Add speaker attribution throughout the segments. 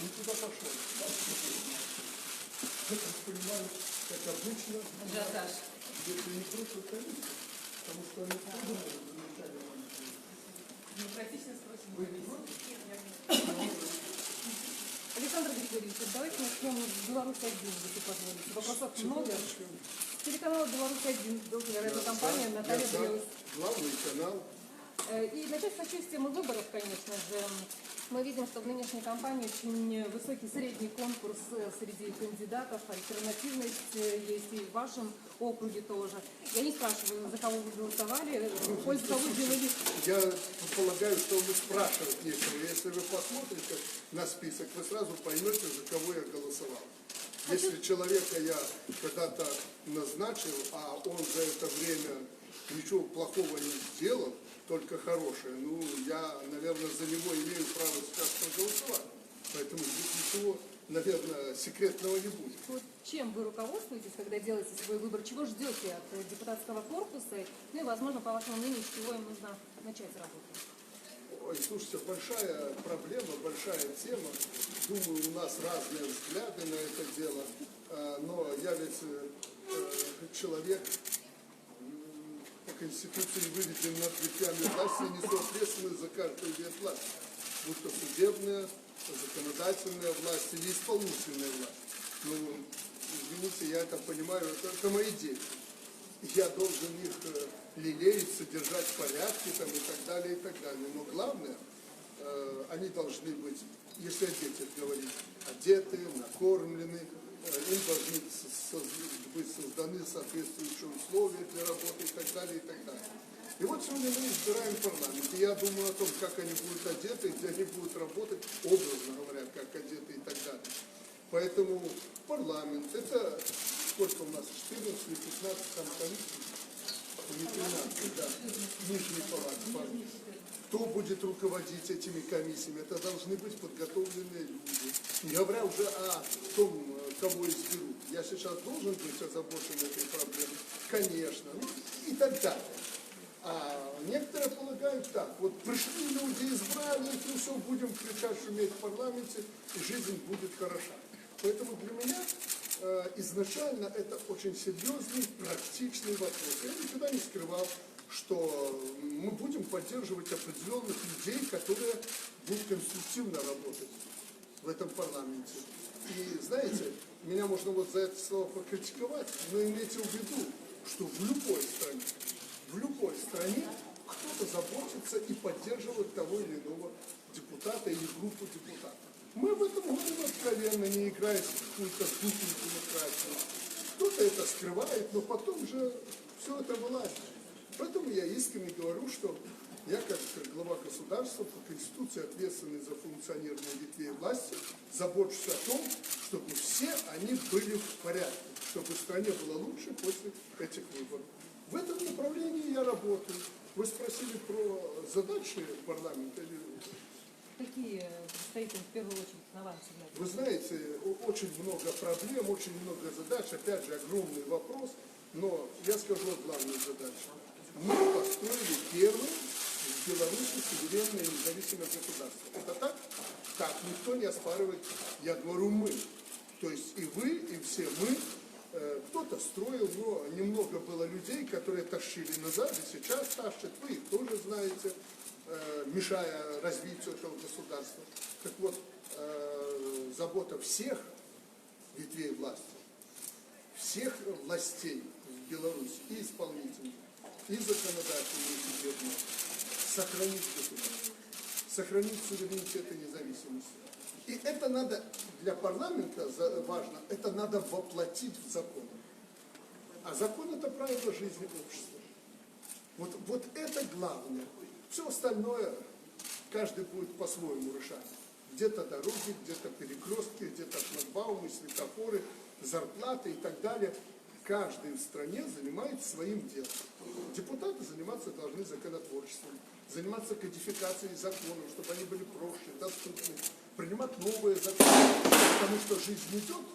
Speaker 1: не туда пошел. Я так понимаю, как обычно, если не крутят комиссию, потому что они придумали замечательно.
Speaker 2: Демократично спросим.
Speaker 1: Вы не против?
Speaker 2: Александр Григорьевич, давайте начнем с Беларусь-1, если позволите. Вопросов много. Телеканал Беларусь-1, радиокомпания Наталья Беларусь.
Speaker 1: Главный канал.
Speaker 2: И начать хочу с темы выборов, конечно же. Мы видим, что в нынешней кампании очень высокий средний конкурс среди кандидатов, альтернативность есть и в вашем округе тоже. Я не спрашиваю, за кого вы голосовали, в пользу кого делали.
Speaker 1: Я полагаю, что вы спрашивать нечего. Если вы посмотрите на список, вы сразу поймете, за кого я голосовал. Если человека я когда-то назначил, а он за это время ничего плохого не сделал, только хорошее, ну, я, наверное, за него имею право сейчас проголосовать. Поэтому здесь ничего, наверное, секретного не будет.
Speaker 2: Вот чем вы руководствуетесь, когда делаете свой выбор? Чего ждете от депутатского корпуса? Ну и, возможно, по вашему мнению, с чего им нужно начать работу?
Speaker 1: Ой, слушайте, большая проблема, большая тема. Думаю, у нас разные взгляды на это дело. Но я ведь человек, по Конституции выведен над ветвями власти, несу ответственность за каждую ветвь власти. Будь то судебная, законодательная власть или исполнительная власть. Ну, извините, я это понимаю, это мои дети. Я должен их лелеять, содержать в порядке там, и так далее, и так далее. Но главное, они должны быть, если о детях говорить, одеты, накормлены, им должны быть созданы соответствующие условия для работы и так далее, и так далее. И вот сегодня мы избираем парламент. И я думаю о том, как они будут одеты, где они будут работать, образно говоря, как одеты и так далее. Поэтому парламент, это сколько у нас, 14 или 15 там комиссий? Не 13, да, нижней палаты. Кто будет руководить этими комиссиями? Это должны быть подготовленные люди. Не говоря уже о том, кого изберут. Я сейчас должен быть озабочен этой проблемой? Конечно. Ну, и так далее. А некоторые полагают так. Вот пришли люди, избрали их, ну все, будем кричать, шуметь в парламенте, и жизнь будет хороша. Поэтому для меня изначально это очень серьезный, практичный вопрос. Я никогда не скрывал, что мы будем поддерживать определенных людей, которые будут конструктивно работать в этом парламенте. И знаете, меня можно вот за это слово покритиковать, но имейте в виду, что в любой стране кто-то заботится и поддерживает того или иного депутата или группу депутатов. Мы в этом говорим откровенно, не играя в какую-то духовную демократию. Кто-то это скрывает, но потом же все это вылазит. Поэтому я искренне говорю, что я как глава государства по Конституции, ответственный за функционирование ветвей власти, забочусь о том, чтобы все они были в порядке, чтобы стране было лучше после этих выборов. В этом направлении я работаю. Вы спросили про задачи парламента или...
Speaker 2: Какие стоит в первую очередь на вашем взгляде?
Speaker 1: Вы знаете, очень много проблем, очень много задач, опять же, огромный вопрос, но я скажу о главной задаче. Мы построили первое в Беларуси суверенное и независимое государство. Это так? Так, никто не оспаривает, я говорю мы. То есть и вы, и все мы. Кто-то строил, но немного было людей, которые тащили назад, и сейчас тащат, вы их тоже знаете, мешая развитию этого государства. Так вот, забота всех ветвей власти, всех властей в Беларуси, и исполнительных, и законодательных, и судебных, сохранить государство, сохранить суверенитет и независимость. И это надо, для парламента важно, это надо воплотить в закон. А закон – это правило жизни общества. Вот это главное. Все остальное каждый будет по-своему решать. Где-то дороги, где-то перекрестки, где-то шлагбаумы, светофоры, зарплаты и так далее. Каждый в стране занимается своим делом. Депутаты заниматься должны законотворчеством, заниматься кодификацией законов, чтобы они были проще, доступны, принимать новые законы, потому что жизнь идет,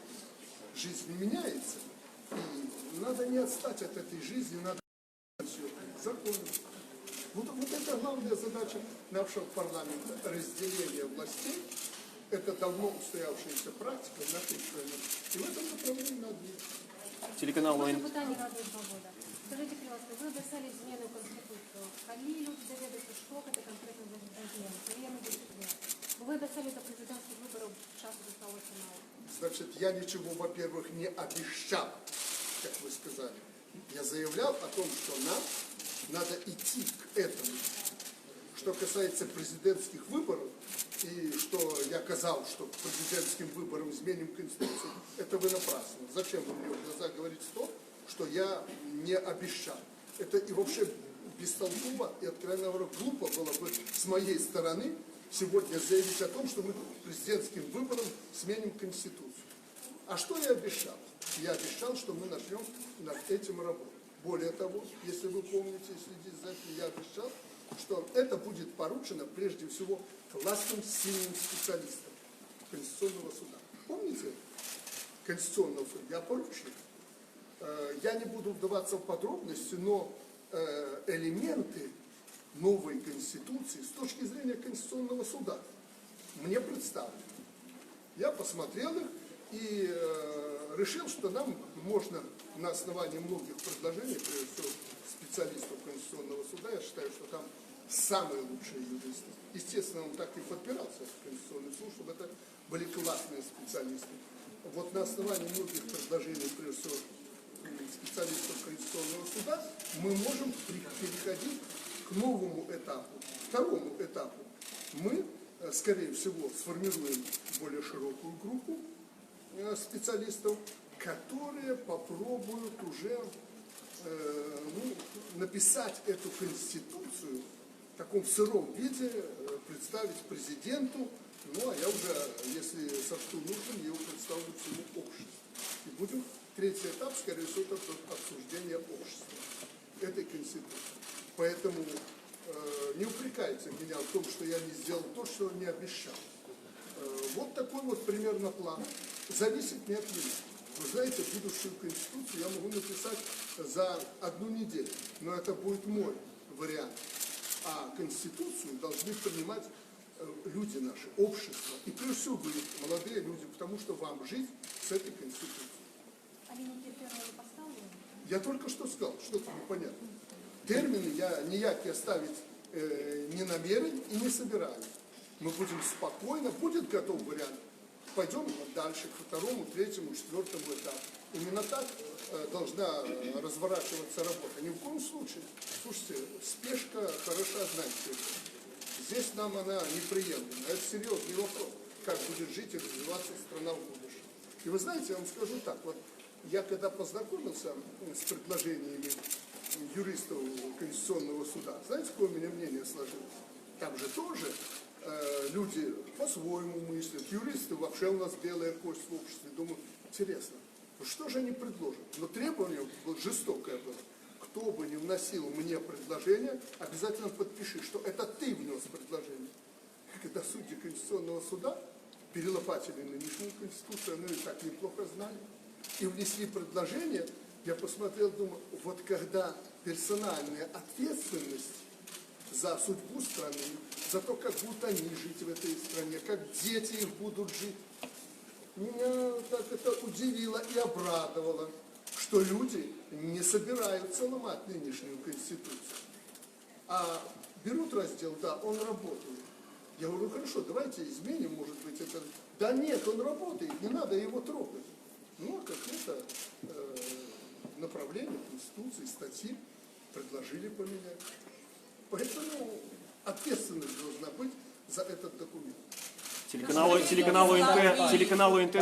Speaker 1: жизнь меняется, и надо не отстать от этой жизни, надо все законы. Вот это главная задача нашего парламента, разделение властей Это давно устоявшаяся практика в нашей стране. И в этом направлении надо идти.
Speaker 3: Телеканал
Speaker 4: Може
Speaker 3: ОНТ.
Speaker 4: питання Радіо Свобода. Скажіть, будь ласка, ви описали зміни в Конституцію. Коли люди доведутся, что это конкретно за зміни? Военный дисциплина. Вы описали до президентских выборов, часу осталось мало.
Speaker 1: Значит, я ничего, во-первых, не обещал, как вы сказали. Я заявлял о том, что нам надо идти к этому. Что касается президентских выборов, и что я казал, что к президентским выборам изменим Конституцию, это вы напрасно. Зачем вы мне в глаза говорите то, что я не обещал? Это и вообще бестолково и, откровенно говоря, глупо было бы с моей стороны сегодня заявить о том, что мы к президентским выборам сменим Конституцию. А что я обещал? Я обещал, что мы начнем над этим работать. Более того, если вы помните, следите за этим, я обещал, что это будет поручено прежде всего классным сильным специалистам Конституционного суда. Помните Конституционного суда? Я поручил. Я не буду вдаваться в подробности, но элементы новой Конституции с точки зрения Конституционного суда мне представлены. Я посмотрел их и решил, что нам можно на основании многих предложений, прежде всего специалистов Конституционного суда, я считаю, что там самые лучшие юристы. Естественно, он так и подбирался в Конституционный суд, чтобы это были классные специалисты. Вот на основании многих предложений, прежде всего специалистов Конституционного суда, мы можем переходить к новому этапу, второму этапу. Мы, скорее всего, сформируем более широкую группу специалистов, которые попробуют уже написать эту Конституцию в таком сыром виде, представить президенту, ну а я уже, если сочту нужным, я его представлю всему обществу. И будем, третий этап, скорее всего, это обсуждение общества этой Конституции. Поэтому не упрекайте меня в том, что я не сделал то, что не обещал. Вот такой вот примерно план. Зависит не от меня. Вы знаете, будущую Конституцию я могу написать за 1 неделю, но это будет мой вариант. А Конституцию должны принимать люди наши, общество. И прежде всего вы, молодые люди, потому что вам жить с этой Конституцией. Я только что сказал, что-то непонятно. Термины я ниякие ставить не намерен и не собираюсь. Мы будем спокойно, будет готов вариант. Пойдем дальше к второму, третьему, четвертому этапу. Именно так должна разворачиваться работа. Ни в коем случае. Слушайте, спешка хороша, знаете. Здесь нам она неприемлема. Это серьезный вопрос, как будет жить и развиваться страна в будущем. И вы знаете, я вам скажу так, вот я когда познакомился с предложениями юристов Конституционного суда, знаете, какое у меня мнение сложилось? Там же тоже люди по-своему мыслят, юристы вообще у нас белая кость в обществе. Думаю, интересно, ну что же они предложат? Но требование было жестокое было. Кто бы ни вносил мне предложение, обязательно подпиши, что это ты внес предложение. Когда судьи Конституционного суда перелопатили нынешнюю Конституцию, они и так неплохо знали, и внесли предложение, я посмотрел, думаю, вот когда персональная ответственность за судьбу страны, за то, как будут они жить в этой стране, как дети их будут жить. Меня так это удивило и обрадовало, что люди не собираются ломать нынешнюю Конституцию. А берут раздел, да, он работает. Я говорю, хорошо, давайте изменим, может быть, это... Да нет, он работает, не надо его трогать. Ну, а какое-то направление Конституции, статьи предложили поменять. Поэтому ответственность должна быть за этот документ.
Speaker 3: Телеканал ОНТ.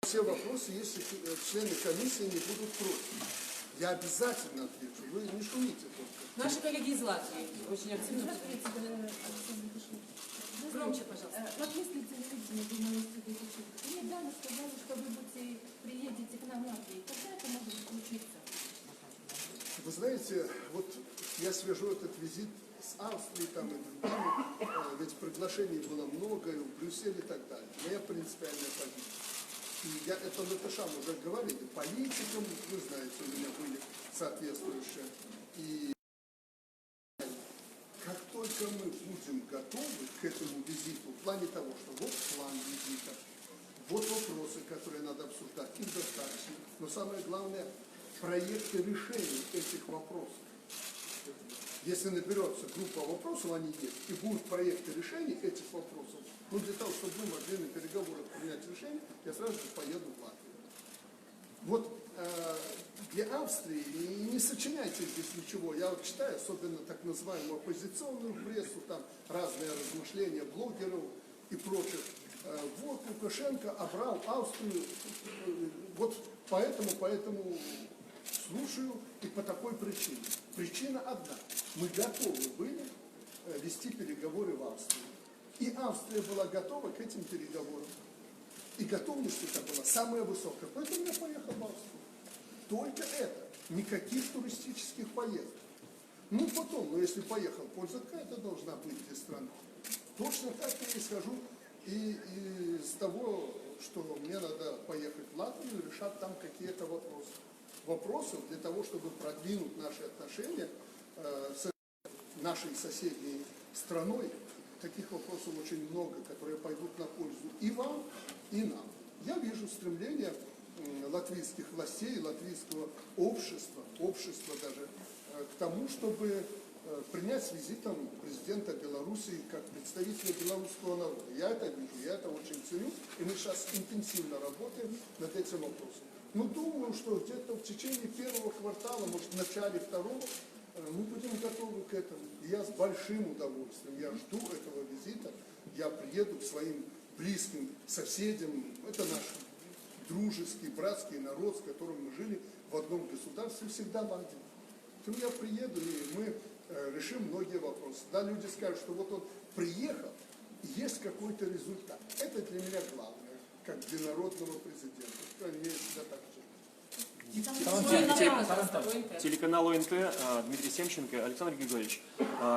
Speaker 1: Все вопросы, если члены комиссии не будут против. Я обязательно отвечу. Вы не шумите только.
Speaker 5: Наши коллеги из Латвии очень активно. Громче, пожалуйста.
Speaker 4: Вот если телевидение думаю, вы недавно сказали, что вы приедете к нам в Латвию. Когда это может случиться?
Speaker 1: Вы знаете, вот я свяжу этот визит с Австрией там и другими, ведь приглашений было много, и в Брюсселе и так далее. Моя принципиальная позиция. И я это Наташам уже говорили, политикам, вы знаете, у меня были соответствующие. И как только только мы будем готовы к этому визиту, в плане того, что вот план визита, вот вопросы, которые надо обсуждать, их достаточно, но самое главное, проекты решений этих вопросов. Если наберется группа вопросов, они есть, и будут проекты решений этих вопросов, ну для того, чтобы мы могли на переговорах принять решение, я сразу же поеду в Латвию. Вот для Австрии не сочиняйте здесь ничего. Я вот читаю, особенно так называемую оппозиционную прессу, там разные размышления блогеров и прочих. Вот Лукашенко обрал Австрию, вот поэтому слушаю и по такой причине. Причина одна. Мы готовы были вести переговоры в Австрии. И Австрия была готова к этим переговорам. И готовность это была самая высокая. Поэтому я поехал в Австрию. Только это. Никаких туристических поездок. Ну потом, если поехал, польза какая-то должна быть для страны. Точно так я исхожу и из того, что мне надо поехать в Латвию и решать там какие-то вопросы. Вопросов для того, чтобы продвинуть наши отношения с нашей соседней страной. Таких вопросов очень много, которые пойдут на пользу и вам, и нам. Я вижу стремление латвийских властей, латвийского общества даже, к тому, чтобы принять с визитом президента Белоруссии как представителя белорусского народа. Я это вижу, я это очень ценю, и мы сейчас интенсивно работаем над этим вопросом. Но думаю, что где-то в течение первого квартала, может в начале второго, мы будем готовы к этому. И я с большим удовольствием, я жду этого визита, я приеду к своим близким соседям, это наш дружеский, братский народ, с которым мы жили в одном государстве, всегда в один. То я приеду, и мы решим многие вопросы. Да, люди скажут, что вот он приехал, и есть какой-то результат. Это для меня главное, как для народного президента. По крайней мере, всегда так же.
Speaker 3: Телеканал ОНТ, Дмитрий Семченко. Александр Григорьевич,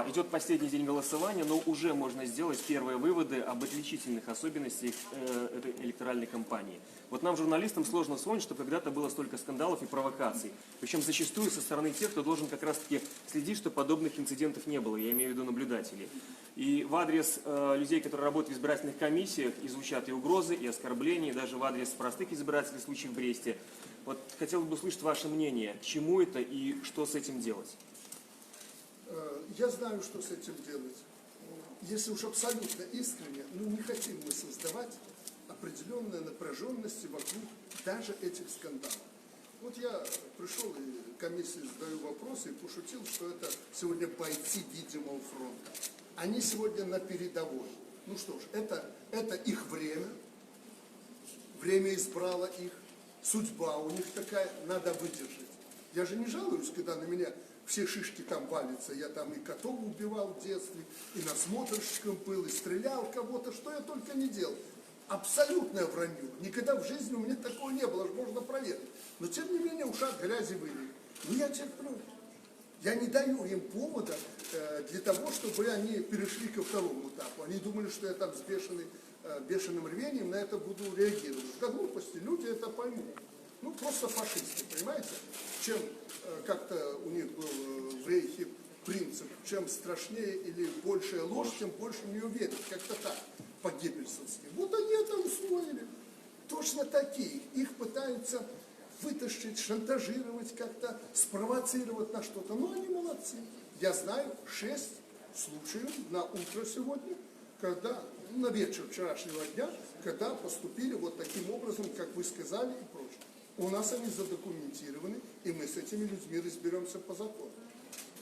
Speaker 3: идет последний день голосования, но уже можно сделать первые выводы об отличительных особенностях этой электоральной кампании. Вот нам, журналистам, сложно вспомнить, что когда-то было столько скандалов и провокаций. Причем зачастую со стороны тех, кто должен как раз-таки следить, что подобных инцидентов не было, я имею в виду наблюдателей. И в адрес людей, которые работают в избирательных комиссиях, и звучат и угрозы, и оскорбления, и даже в адрес простых избирателей, случаев в Бресте. Вот хотел бы услышать ваше мнение, к чему это и что с этим делать?
Speaker 1: Я знаю, что с этим делать. Если уж абсолютно искренне, не хотим мы создавать определенные напряженности вокруг даже этих скандалов. Вот я пришел и комиссии задаю вопросы и пошутил, что это сегодня бойцы видимого фронта. Они сегодня на передовой. Ну что ж, это их время. Время избрало их. Судьба у них такая, надо выдержать. Я же не жалуюсь, когда на меня все шишки там валятся. Я там и котов убивал в детстве, и насмотрщиком был, и стрелял кого-то, что я только не делал. Абсолютное вранье. Никогда в жизни у меня такого не было, аж можно проверить. Но тем не менее ушат грязи вылили. Но я терплю. Я не даю им повода для того, чтобы они перешли ко второму этапу. Они думали, что я там с бешеным рвением на это буду реагировать. До глупости люди это поймут. Ну, просто фашисты, понимаете? Чем как-то у них был в рейхе принцип, чем страшнее или большая ложь, тем больше в нее верят. Как-то так, по-геббельсовски. Вот они это усвоили. Точно такие. Их пытаются вытащить, шантажировать, как-то спровоцировать на что-то. Но они молодцы. Я знаю 6 случаев на утро сегодня, когда, на вечер вчерашнего дня, когда поступили вот таким образом, как вы сказали и прочее. У нас они задокументированы, и мы с этими людьми разберемся по закону.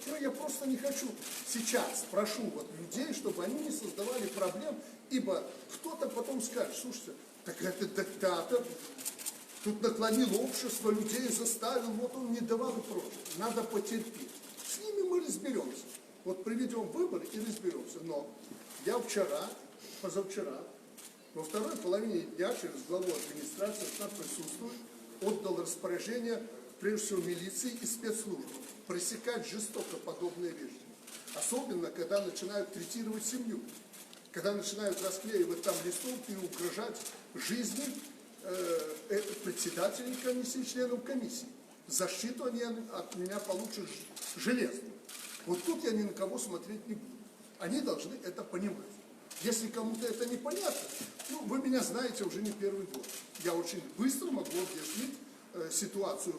Speaker 1: Но я просто не хочу сейчас, прошу вот людей, чтобы они не создавали проблем, ибо кто-то потом скажет, слушайте, так это диктатор, тут наклонил общество, людей заставил, вот он не давал и прочее. Надо потерпеть. С ними мы разберемся. Вот проведем выборы и разберемся. Но я позавчера, во второй половине дня через главу администрации, там присутствует, отдал распоряжение, прежде всего, милиции и спецслужбам пресекать жестоко подобные вещи. Особенно, когда начинают третировать семью, когда начинают расклеивать там листовки и угрожать жизни председателей комиссии, членов комиссии. Защиту они от меня получат железную. Вот тут я ни на кого смотреть не буду. Они должны это понимать. Если кому-то это непонятно, ну, вы меня знаете уже не первый год. Я очень быстро могу объяснить ситуацию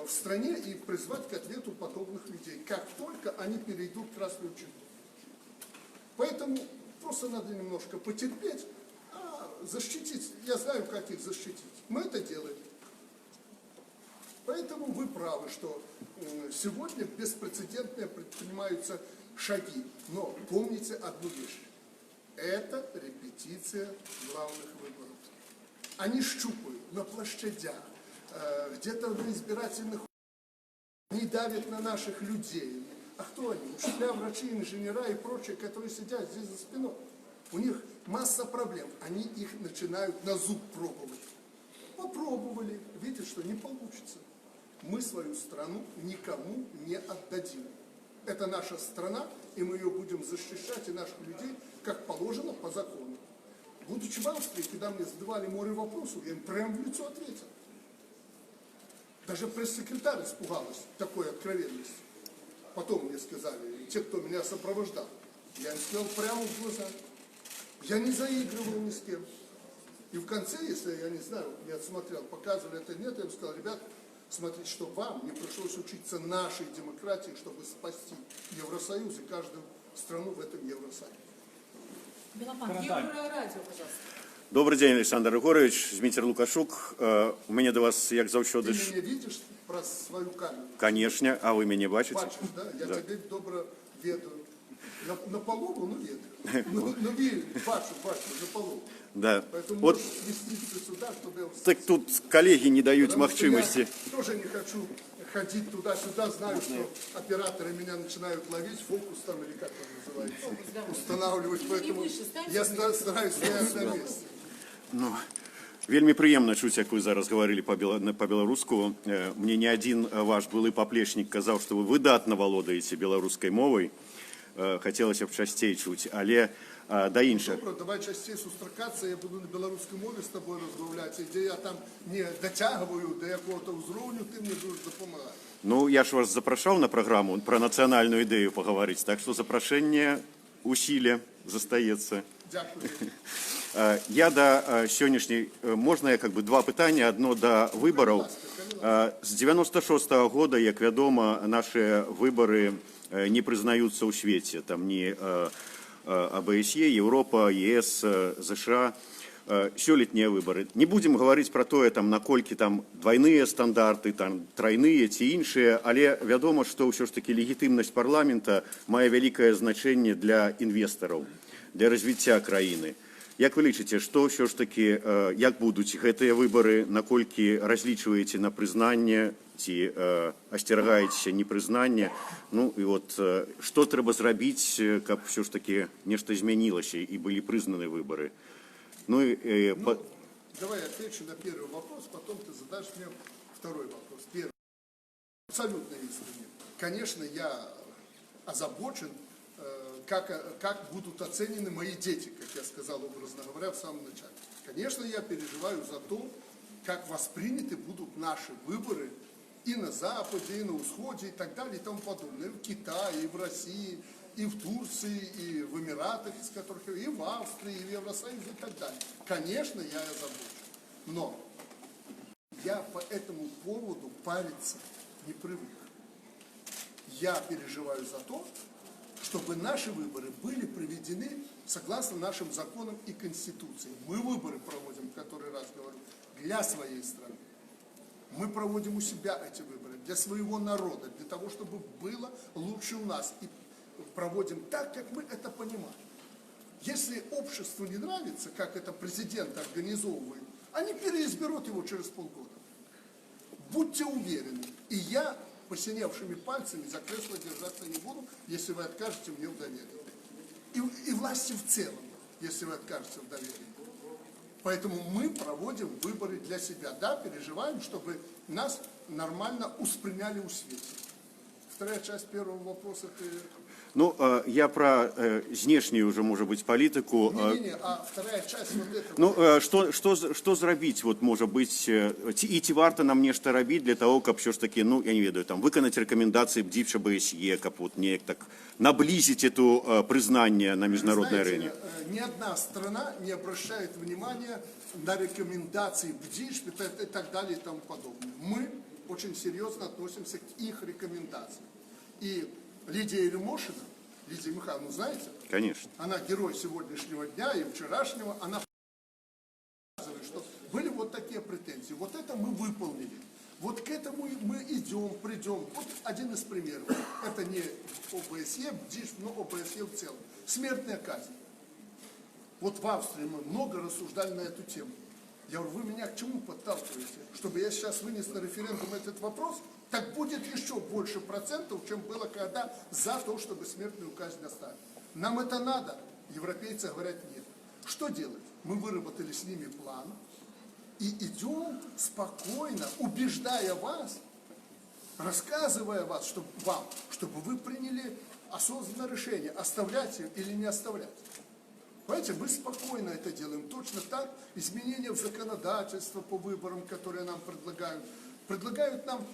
Speaker 1: в стране и призвать к ответу подобных людей, как только они перейдут красную черту. Поэтому просто надо немножко потерпеть, а защитить, я знаю, как их защитить. Мы это делаем. Поэтому вы правы, что сегодня беспрецедентные предпринимаются шаги. Но помните одну вещь. Это репетиция главных выборов. Они щупают на площадях, где-то на избирательных, они давят на наших людей. А кто они? Учителя, врачи, инженера и прочие, которые сидят здесь за спиной. У них масса проблем. Они их начинают на зуб пробовать. Попробовали, видят, что не получится. Мы свою страну никому не отдадим. Это наша страна, и мы ее будем защищать, и наших людей, как положено по закону. Будучи в Австрии, когда мне задавали море вопросов, я им прямо в лицо ответил. Даже пресс-секретарь испугалась такой откровенности. Потом мне сказали, те, кто меня сопровождал, я им сказал прямо в глаза. Я не заигрывал ни с кем. И в конце, если я не знаю, не отсмотрел, показывали это нет, я им сказал, ребят, смотрите, что вам не пришлось учиться нашей демократии, чтобы спасти Евросоюз и каждую страну в этом Евросоюзе.
Speaker 5: Белопан, Еврорадио, пожалуйста.
Speaker 6: Добрий день, Олександр Григорович, Дмитрий Лукашук. У мене до вас, як завжди...
Speaker 1: Ты меня видишь про свою камеру?
Speaker 6: Конечно, а ви мене бачите?
Speaker 1: Бачу, да? Я тебе добре веду. На полову, ну веду. Ну верю, бачу, на полову.
Speaker 6: Да.
Speaker 1: Поэтому
Speaker 6: Вот
Speaker 1: можешь сместиться сюда, чтобы я
Speaker 6: так тут коллеги не дают
Speaker 1: Потому что
Speaker 6: махчимости.
Speaker 1: я тоже не хочу ходить туда-сюда, знаю, что операторы меня начинают ловить, фокус там, или как он называется, устанавливать, поэтому я стараюсь стоять на месте.
Speaker 6: Ну, вельмі прыемна чуць, як вы зараз гаварылі па-беларуску. Мне не адзін ваш былы паплечнік казаў, што вы выдатна валодаеце беларускай мовай. Хацелася б часцей чуць, але да іншых.
Speaker 1: Добре, давай часцей сустракацца, я буду на беларускай мове з тобой размаўляць, і дзе я там не дацягваю да якога-то ўзроўню, ты мне будешь дапамагаць.
Speaker 6: Ну, я ж вас запрашаў на праграму пра нацыянальную ідэю пагаварыць, так што запрашэнне ў сіле застаецца.
Speaker 1: Дякую.
Speaker 6: Я да сённяшняй, можна я два пытання, адно да выбараў. З 96-го года, як вядома, наши выбары не прызнаюцца ў свеце, там не АБСЕ, Европа, ЕС, США. Сёлетнія выбары. Не будем гаварыць пра тое, там, наколькі там двойныя стандарты, там, тройныя ці іншыя, але вядома, што ўсё ж такі легітымнасць парламента мае вялікае значэнне для інвестараў, для развіцця краіны. Як вы лічыце, што ўсё ж такі, як будуць гэтыя выбары, наколькі разлічваеце на прызнанне ці асцерагаецеся непрызнання? Ну і вот што трэба зрабіць, каб ўсё ж такі нешта змянілася і былі прызнаны выбары?
Speaker 1: Давай я отвечу на первый вопрос, потом ты задашь мне второй вопрос. Первый. Абсолютно искренне. Конечно, я озабочен, как будут оценены мои дети, как я сказал, образно говоря, в самом начале. Конечно, я переживаю за то, как восприняты будут наши выборы и на Западе, и на Усходе, и так далее, и тому подобное. И в Китае, и в России, и в Турции, и в Эмиратах, из которых, и в Австрии, и в Евросоюзе, и так далее. Конечно, я озабочен. Но я по этому поводу париться не привык. Я переживаю за то, чтобы наши выборы были проведены согласно нашим законам и Конституции. Мы выборы проводим, который раз говорю, для своей страны. Мы проводим у себя эти выборы, для своего народа, для того, чтобы было лучше у нас. И проводим так, как мы это понимаем. Если обществу не нравится, как это президент организовывает, они переизберут его через полгода. Будьте уверены. И я посиневшими пальцами за кресло держаться не буду, если вы откажете мне в доверии. И власти в целом, если вы откажете в доверии. Поэтому мы проводим выборы для себя. Да, переживаем, чтобы нас нормально усприяли у света. Вторая часть первого вопроса ты...
Speaker 6: Ну, я про знешнюю уже, может быть, политику.
Speaker 1: Не-не-не, а вторая часть вот этого.
Speaker 6: Ну, что зрабіць, вот, может быть, ці варта нам нешта рабіць для того, каб все ж таки, ну, я не ведаю, там, выканаць рекомендации бдзівча БСЕ, каб вот неяк так наблизить это признание на международной арене.
Speaker 1: Ни одна страна не обращает внимания на рекомендации БДИЖ и так далее и тому подобное. Мы очень серьезно относимся к их рекомендациям. И Лидия Еремошина, Лидия Михайловна, знаете?
Speaker 6: Конечно.
Speaker 1: Она герой сегодняшнего дня и вчерашнего. Она показывает, что были вот такие претензии. Вот это мы выполнили. Вот к этому мы идем, придем. Вот один из примеров. Это не ОБСЕ, БДИЖ, но ОБСЕ в целом. Смертная казнь. Вот в Австрии мы много рассуждали на эту тему. Я говорю, вы меня к чему подталкиваете? Чтобы я сейчас вынес на референдум этот вопрос? Так будет еще больше процентов, чем было когда за то, чтобы смертную казнь оставить. Нам это надо? Европейцы говорят нет. Что делать? Мы выработали с ними план и идем спокойно, убеждая вас, рассказывая вам, чтобы вы приняли осознанное решение, оставлять ее или не оставлять. Понимаете, мы спокойно это делаем. Точно так изменения в законодательство по выборам, которые нам предлагают. Предлагают нам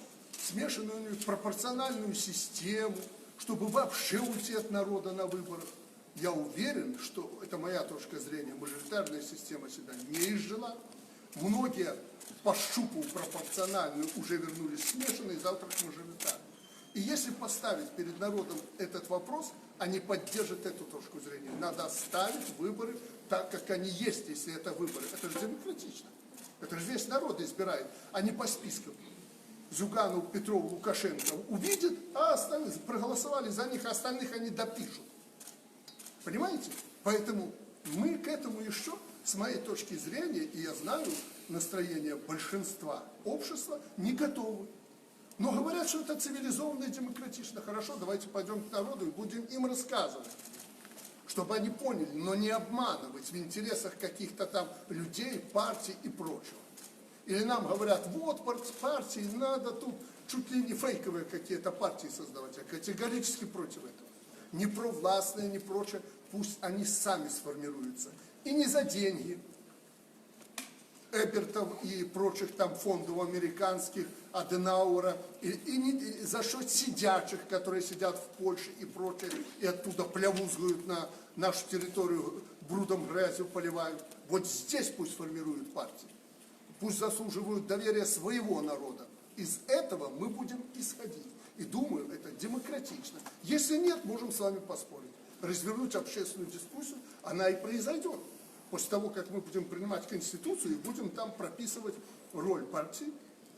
Speaker 1: смешанную пропорциональную систему, чтобы вообще уйти от народа на выборах. Я уверен, что, это моя точка зрения, мажоритарная система себя не изжила. Многие по щупу пропорциональную уже вернулись к смешанной, завтра к мажоритарной. И если поставить перед народом этот вопрос, они поддержат эту точку зрения. Надо оставить выборы так, как они есть, если это выборы. Это же демократично. Это же весь народ избирает, а не по спискам. Зюганов, Петров, Лукашенко увидят, а остальные проголосовали за них, а остальных они допишут. Понимаете? Поэтому мы к этому еще, с моей точки зрения, и я знаю настроение большинства общества, не готовы. Но говорят, что это цивилизованно и демократично. Хорошо, давайте пойдем к народу и будем им рассказывать, чтобы они поняли, но не обманывать в интересах каких-то там людей, партий и прочего. Или нам говорят, вот партии, надо тут чуть ли не фейковые какие-то партии создавать. Я категорически против этого. Ни провластные, ни прочее, пусть они сами сформируются. И не за деньги Эбертов и прочих там фондов американских, Аденауэра, и не за счет сидячих, которые сидят в Польше и прочее, и оттуда плявузгают на нашу территорию, брудом грязью поливают. Вот здесь пусть формируют партии. Пусть заслуживают доверия своего народа. Из этого мы будем исходить. И думаю, это демократично. Если нет, можем с вами поспорить. Развернуть общественную дискуссию, она и произойдет. После того, как мы будем принимать Конституцию и будем там прописывать роль партий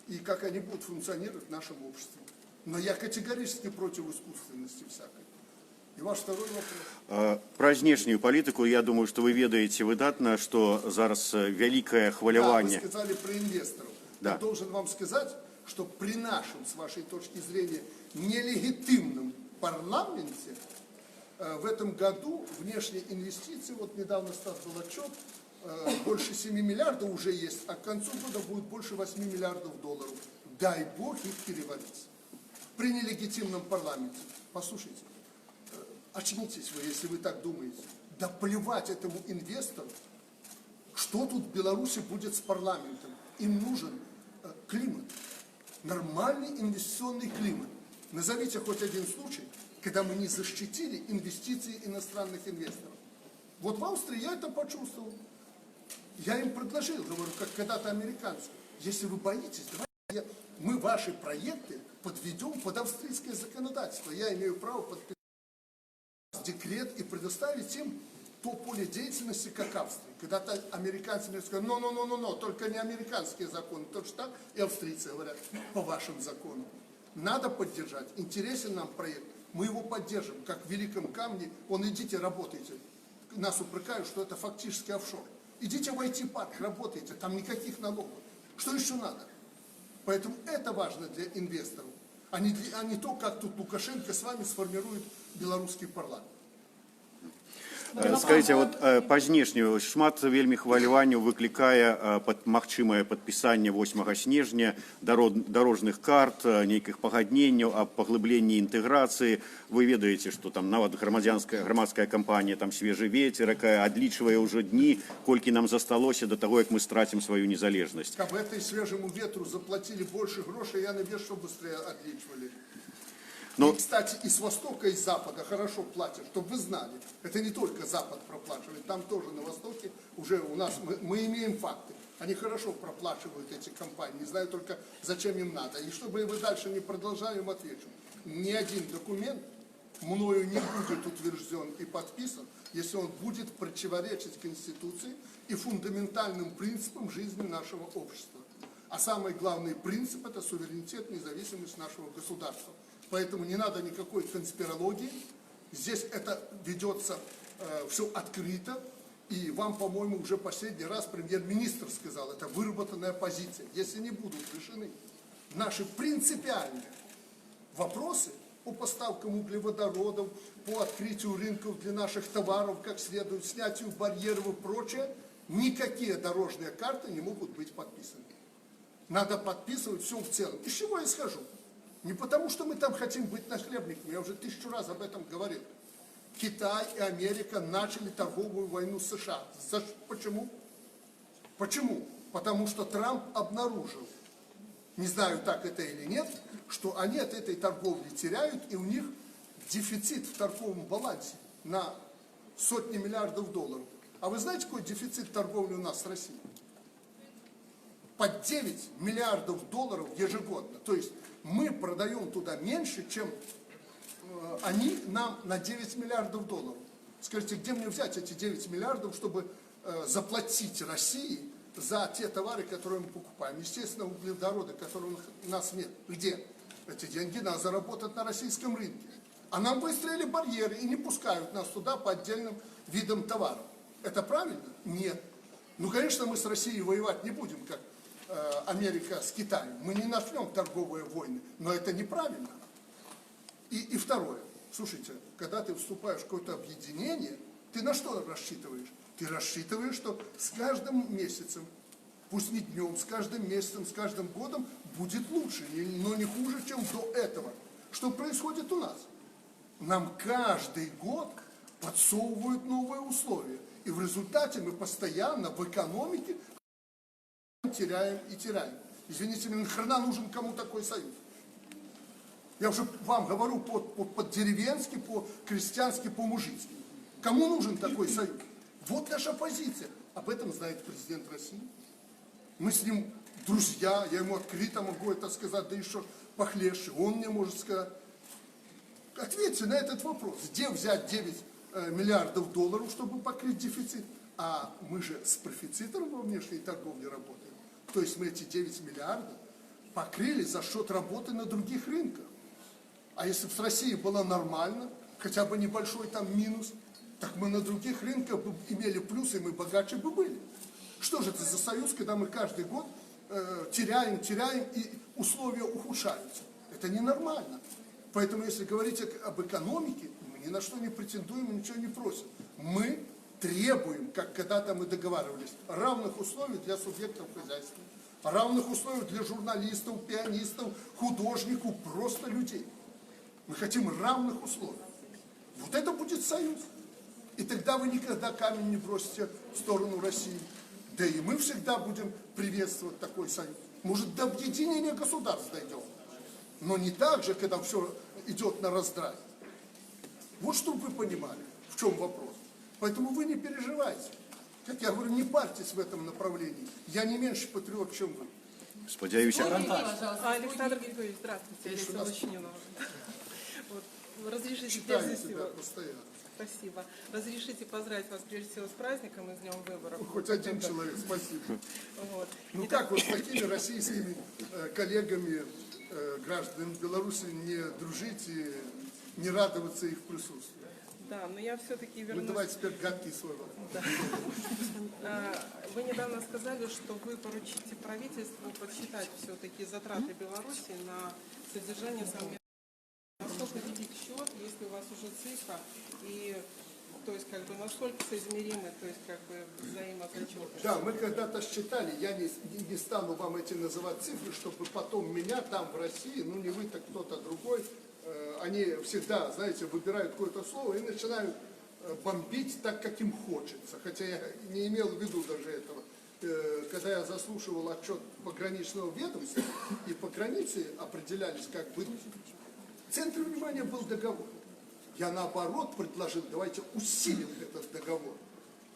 Speaker 1: и как они будут функционировать в нашем обществе. Но я категорически против искусственности всякой. И ваш второй вопрос.
Speaker 6: Про знешнюю политику, я думаю, что вы ведаете выдатно, что зараз великое хвалевание.
Speaker 1: Да, вы сказали про инвесторов.
Speaker 6: Да.
Speaker 1: Я должен вам сказать, что при нашем, с вашей точки зрения, нелегитимном парламенте в этом году внешние инвестиции, вот недавно был отчет, больше 7 миллиардов уже есть, а к концу года будет больше 8 миллиардов долларов. Дай Бог их переварить. При нелегитимном парламенте. Послушайте, очнитесь вы, если вы так думаете. Да плевать этому инвестору, что тут в Беларуси будет с парламентом. Им нужен климат, нормальный инвестиционный климат. Назовите хоть один случай, когда мы не защитили инвестиции иностранных инвесторов. Вот в Австрии я это почувствовал. Я им предложил, говорю, как когда-то американцам, если вы боитесь, давайте мы ваши проекты подведем под австрийское законодательство. Я имею право подписать декрет и предоставить им то поле деятельности, как Австрия. Когда-то американцы мне сказали, но, только не американские законы. Точно так и австрийцы говорят, по вашим законам. Надо поддержать. Интересен нам проект. Мы его поддержим, как в Великом Камне. Вон, идите, работайте. Нас упрекают, что это фактически офшор. Идите в IT-парк, работайте, там никаких налогов. Что еще надо? Поэтому это важно для инвесторов, а не то, как тут Лукашенко с вами сформирует белорусский парламент.
Speaker 6: Скажите, вот па знешню шмат вельмі хваляванняў выклікае магчымае падпісанне 8 снежня дорожных карт, нейкіх пагадненняў аб паглыбленні інтэграцыі. Вы ведаеце, што там нават грамадская кампанія там свежы ветер, якая адлічвае ўжо дні, колькі нам засталося до того, як мы страцім сваю незалежнасць.
Speaker 1: Каб этой свежему ветру заплатили больше грошей, я надеюсь, что быстрее отличивали.
Speaker 6: Но...
Speaker 1: И, кстати, и с востока, и с запада хорошо платят, чтобы вы знали. Это не только запад проплачивает, там тоже на востоке уже у нас, мы имеем факты. Они хорошо проплачивают эти компании, не знаю только, зачем им надо. И чтобы вы дальше не продолжали, им отвечу. Ни один документ мною не будет утвержден и подписан, если он будет противоречить Конституции и фундаментальным принципам жизни нашего общества. А самый главный принцип – это суверенитет, независимость нашего государства. Поэтому не надо никакой конспирологии. Здесь это ведется все открыто. И вам, по-моему, уже последний раз премьер-министр сказал, это выработанная позиция. Если не будут решены наши принципиальные вопросы по поставкам углеводородов, по открытию рынков для наших товаров, как следует, снятию барьеров и прочее, никакие дорожные карты не могут быть подписаны. Надо подписывать все в целом. Из чего я исхожу? Не потому, что мы там хотим быть нахлебниками, я уже 1000 раз об этом говорил. Китай и Америка начали торговую войну с США. Почему? Почему? Потому что Трамп обнаружил, не знаю, так это или нет, что они от этой торговли теряют, и у них дефицит в торговом балансе на сотни миллиардов долларов. А вы знаете, какой дефицит торговли у нас с Россией? Под 9 миллиардов долларов ежегодно. То есть мы продаем туда меньше, чем они нам на 9 миллиардов долларов. Скажите, где мне взять эти 9 миллиардов, чтобы заплатить России за те товары, которые мы покупаем? Естественно, углеводороды, которых у нас нет. Где? Эти деньги надо заработать на российском рынке. А нам выстроили барьеры и не пускают нас туда по отдельным видам товаров. Это правильно? Нет. Ну, конечно, мы с Россией воевать не будем, как Америка с Китаем. Мы не начнем торговые войны, но это неправильно. И второе. Слушайте, когда ты вступаешь в какое-то объединение, ты на что рассчитываешь? Ты рассчитываешь, что с каждым месяцем, пусть не днем, с каждым месяцем, с каждым годом будет лучше, но не хуже, чем до этого. Что происходит у нас? Нам каждый год подсовывают новые условия. И в результате мы постоянно в экономике теряем и теряем. Извините, нахрена нужен кому такой союз? Я уже вам говорю по-деревенски, по-крестьянски, по-мужицки. Кому нужен такой союз? Вот наша позиция. Об этом знает президент России. Мы с ним друзья, я ему открыто могу это сказать, да еще похлеще. Он мне может сказать. Ответьте на этот вопрос. Где взять 9 миллиардов долларов, чтобы покрыть дефицит? А мы же с профицитом во внешней торговле работаем. То есть мы эти 9 миллиардов покрыли за счет работы на других рынках. А если бы с Россией было нормально, хотя бы небольшой там минус, так мы на других рынках бы имели плюсы, мы богаче бы были. Что же это за союз, когда мы каждый год теряем, и условия ухудшаются? Это ненормально. Поэтому, если говорить об экономике, мы ни на что не претендуем и ничего не просим. Мы требуем, как когда-то мы договаривались, равных условий для субъектов хозяйства, равных условий для журналистов, пианистов, художников, просто людей. Мы хотим равных условий. Вот это будет союз. И тогда вы никогда камень не бросите в сторону России. Да и мы всегда будем приветствовать такой союз. Может, до объединения государств дойдем. Но не так же, когда все идет на раздрай. Вот чтобы вы понимали, в чем вопрос. Поэтому вы не переживайте. Как я говорю, не парьтесь в этом направлении. Я не меньше патриот, чем вы.
Speaker 6: Сподіваюся.
Speaker 5: Александр Григорьевич, здравствуйте. Олеся Лучнинова. Разрешите
Speaker 1: Читаю
Speaker 5: прежде
Speaker 1: тебя
Speaker 5: всего.
Speaker 1: постоянно.
Speaker 5: Спасибо. Разрешите поздравить вас прежде всего с праздником и с Днем выборов.
Speaker 1: Хоть один человек, спасибо.
Speaker 5: Вот.
Speaker 1: Ну как вот с такими российскими коллегами, гражданами Беларуси не дружить и не радоваться их присутствию?
Speaker 5: Да, но я все-таки
Speaker 1: Ну
Speaker 5: вернусь.
Speaker 1: давайте теперь гадкий свой вопрос.
Speaker 5: Да. Вы недавно сказали, что вы поручите правительству подсчитать все-таки затраты Беларуси на содержание совместного. Насколько велик счет, если у вас уже цифра, и то есть как бы насколько соизмеримы, то есть как бы взаимозачетность?
Speaker 1: Да, мы когда-то считали, я не стану вам эти называть цифры, чтобы потом меня там в России, ну не вы, так кто-то другой, они всегда, знаете, выбирают какое-то слово и начинают бомбить так, как им хочется. Хотя я не имел в виду даже этого. Когда я заслушивал отчет пограничного ведомства, и по границе определялись как бы... В центре внимания был договор. Я наоборот предложил, давайте усилим этот договор,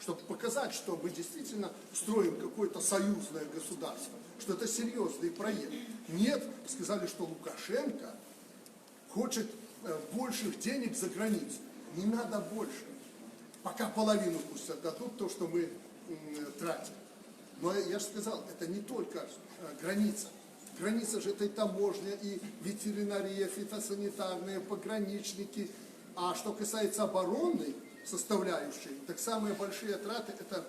Speaker 1: чтобы показать, что мы действительно строим какое-то союзное государство, что это серьезный проект. Нет, сказали, что Лукашенко хочет больших денег за границу. Не надо больше. Пока половину пусть отдадут то, что мы тратим. Но я же сказал, это не только граница. Граница же это и таможня, и ветеринария, фитосанитарные, пограничники. А что касается оборонной составляющей, так самые большие траты это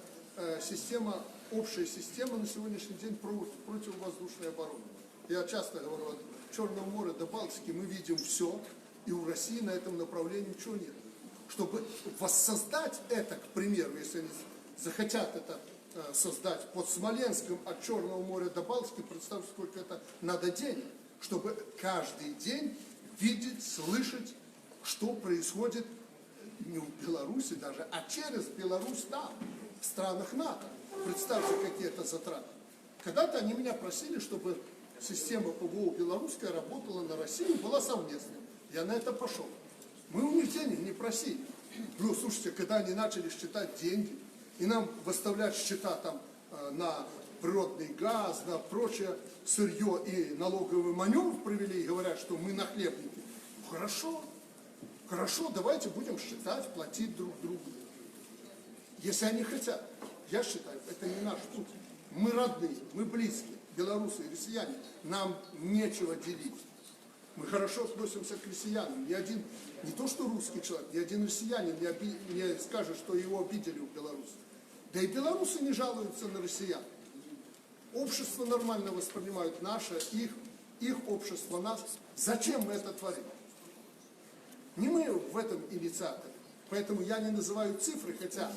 Speaker 1: система, общая система на сегодняшний день противовоздушной обороны. Я часто говорю, от Черного моря до Балтики мы видим все, и у России на этом направлении ничего нет. Чтобы воссоздать это, к примеру, если они захотят это создать под Смоленском от Черного моря до Балтики, представьте, сколько это надо денег, чтобы каждый день видеть, слышать, что происходит не в Беларуси даже, а через Беларусь там, в странах НАТО. Представьте, какие это затраты. Когда-то они меня просили, чтобы система ПВО белорусская работала на России, была совместной. Я на это пошел. Мы у них денег не просили. Ну, слушайте, когда они начали считать деньги, и нам выставлять счета там на природный газ, на прочее сырье и налоговый маневр провели, и говорят, что мы нахлебники. Ну, хорошо, хорошо, давайте будем считать, платить друг другу. Если они хотят, я считаю, это не наш путь. Мы родные, мы близкие, белорусы и россияне, нам нечего делить. Мы хорошо относимся к россиянам. Ни один, не то что русский человек, ни один россиянин не скажет, что его обидели в Беларуси. Да и белорусы не жалуются на россиян. Общество нормально воспринимают наше, их общество нас. Зачем мы это творим? Не мы в этом инициаторе. Поэтому я не называю цифры, хотя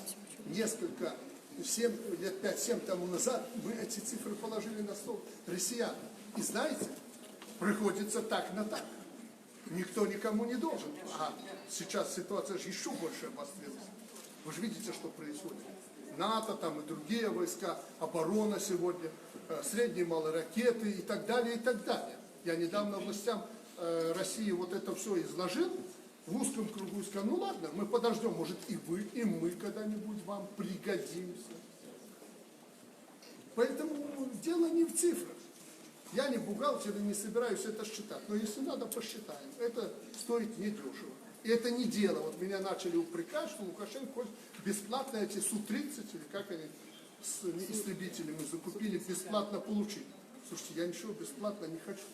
Speaker 1: несколько, 7 лет 5-7 тому назад мы эти цифры положили на стол россиян. И знаете, приходится так на так. Никто никому не должен. А сейчас ситуация же еще больше обострилась. Вы же видите, что происходит. НАТО там и другие войска, оборона сегодня, средние и малые ракеты и так далее, и так далее. Я недавно властям России вот это все изложил в узком кругу и сказал, ну ладно, мы подождем, может и вы, и мы когда-нибудь вам пригодимся. Поэтому дело не в цифрах. Я не бухгалтер и не собираюсь это считать, но если надо, посчитаем. Это стоит недешево. И это не дело. Вот меня начали упрекать, что Лукашенко хочет бесплатно эти Су-30, или как они с истребителями закупили, бесплатно получить. Слушайте, я ничего бесплатно не хочу.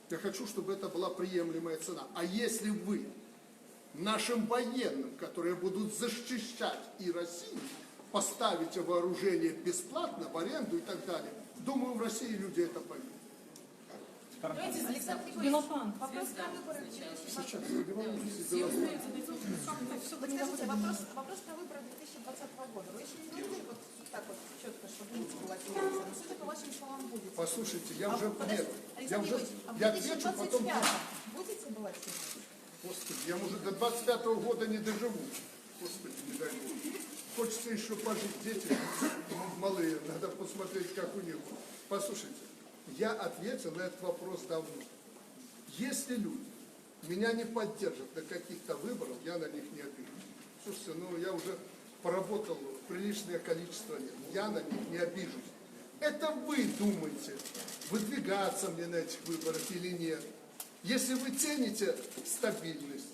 Speaker 1: Я хочу, чтобы это была приемлемая цена. А если вы нашим военным, которые будут защищать и Россию, поставите вооружение бесплатно, в аренду и так далее, думаю, в России люди это поймут.
Speaker 7: Белофан.
Speaker 4: Вопрос про выборы.
Speaker 1: Сейчас,
Speaker 4: Подскажите, вопрос про выборы 2020 года. Вы еще не говорили вот так вот четко, чтобы нить была теряться. Но судя по вашим словам, будет.
Speaker 1: послушайте, я уже
Speaker 4: Подождите,
Speaker 1: нет, я отвечу, потом...
Speaker 4: будете баллотировать?
Speaker 1: Господи, я, может, до 25-го года не доживу. Господи, не дай Бог. Хочется еще пожить, дети малые, надо посмотреть, как у них. Послушайте, я ответил на этот вопрос давно. Если люди меня не поддержат на каких-то выборах, я на них не обижусь. Слушайте, ну я уже поработал приличное количество лет, я на них не обижусь. Это вы думаете, выдвигаться мне на этих выборах или нет. Если вы цените стабильность,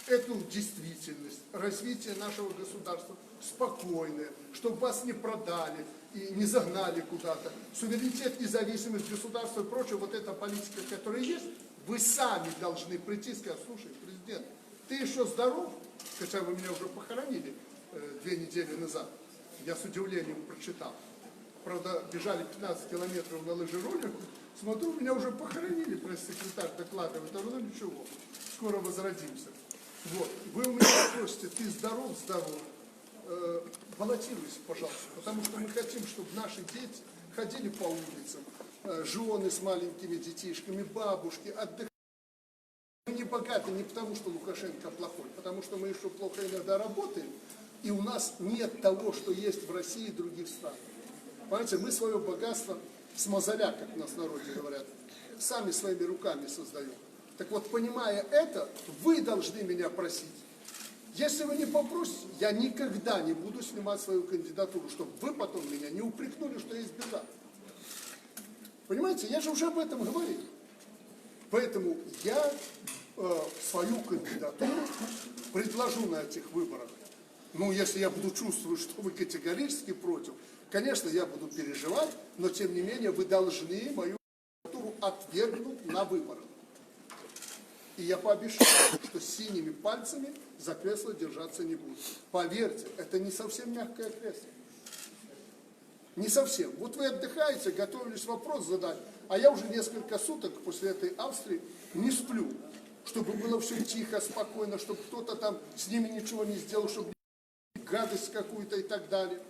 Speaker 1: эту действительность, развитие нашего государства спокойное, чтобы вас не продали и не загнали куда-то, суверенитет, независимость государства и прочее, вот эта политика, которая есть, вы сами должны прийти и сказать, слушай, президент, ты еще здоров, хотя вы меня уже похоронили 2 недели назад, я с удивлением прочитал. Правда, бежали 15 километров на лыжероллерах, смотрю, меня уже похоронили, пресс-секретарь докладывает, а ну ничего, скоро возродимся. Вот. Вы у меня спросите, ты здоров, здоров. Баллотируйся, пожалуйста, потому что мы хотим, чтобы наши дети ходили по улицам, жены с маленькими детишками, бабушки, отдыхали. Мы не богаты не потому, что Лукашенко плохой, потому что мы еще плохо иногда работаем, и у нас нет того, что есть в России и других странах. Понимаете, мы свое богатство с мозоля, как у нас в народе говорят, сами своими руками создаем. Так вот, понимая это, вы должны меня просить. Если вы не попросите, я никогда не буду снимать свою кандидатуру, чтобы вы потом меня не упрекнули, что я избежал. Понимаете, я же уже об этом говорил. Поэтому я свою кандидатуру предложу на этих выборах. Ну, если я буду чувствовать, что вы категорически против, конечно, я буду переживать, но тем не менее вы должны мою кандидатуру отвергнуть на выборах. И я пообещаю, что синими пальцами за кресло держаться не буду. Поверьте, это не совсем мягкое кресло. Не совсем. Вот вы отдыхаете, готовились вопрос задать, а я уже несколько суток после этой Австрии не сплю, чтобы было все тихо, спокойно, чтобы кто-то там с ними ничего не сделал, чтобы гадость какую-то и так далее.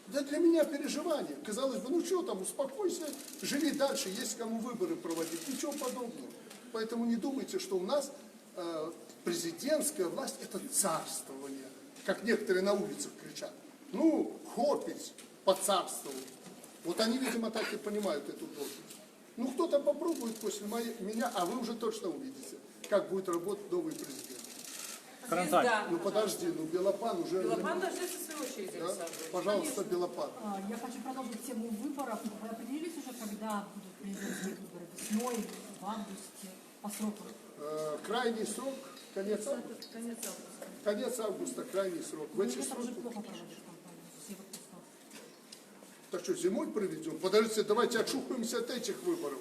Speaker 1: Да для меня переживание. Казалось бы, ну что там, успокойся, живи дальше, есть кому выборы проводить. Ничего подобного. Поэтому не думайте, что у нас президентская власть – это царствование, как некоторые на улицах кричат. Ну, хопить, поцарствовать. Вот они, видимо, так и понимают эту должность. Ну, кто-то попробует после меня, а вы уже точно увидите, как будет работать новый президент.
Speaker 7: Звезда.
Speaker 1: Ну, подожди, ну, Белопан уже…
Speaker 7: Белопан дождется своей очереди,
Speaker 1: Да?
Speaker 7: Александр.
Speaker 1: Пожалуйста, Белопан.
Speaker 8: Я хочу продолжить тему выборов. Вы определились уже, когда будут президентские выборы? Весной, в августе, по срокам?
Speaker 1: Крайний срок, конец августа. Конец августа, крайний срок. В эти
Speaker 8: Это
Speaker 1: сроки…
Speaker 8: уже плохо проводишь кампанию, все в отпусках.
Speaker 1: Так что, зимой проведем? Подождите, давайте отшухаемся от этих выборов.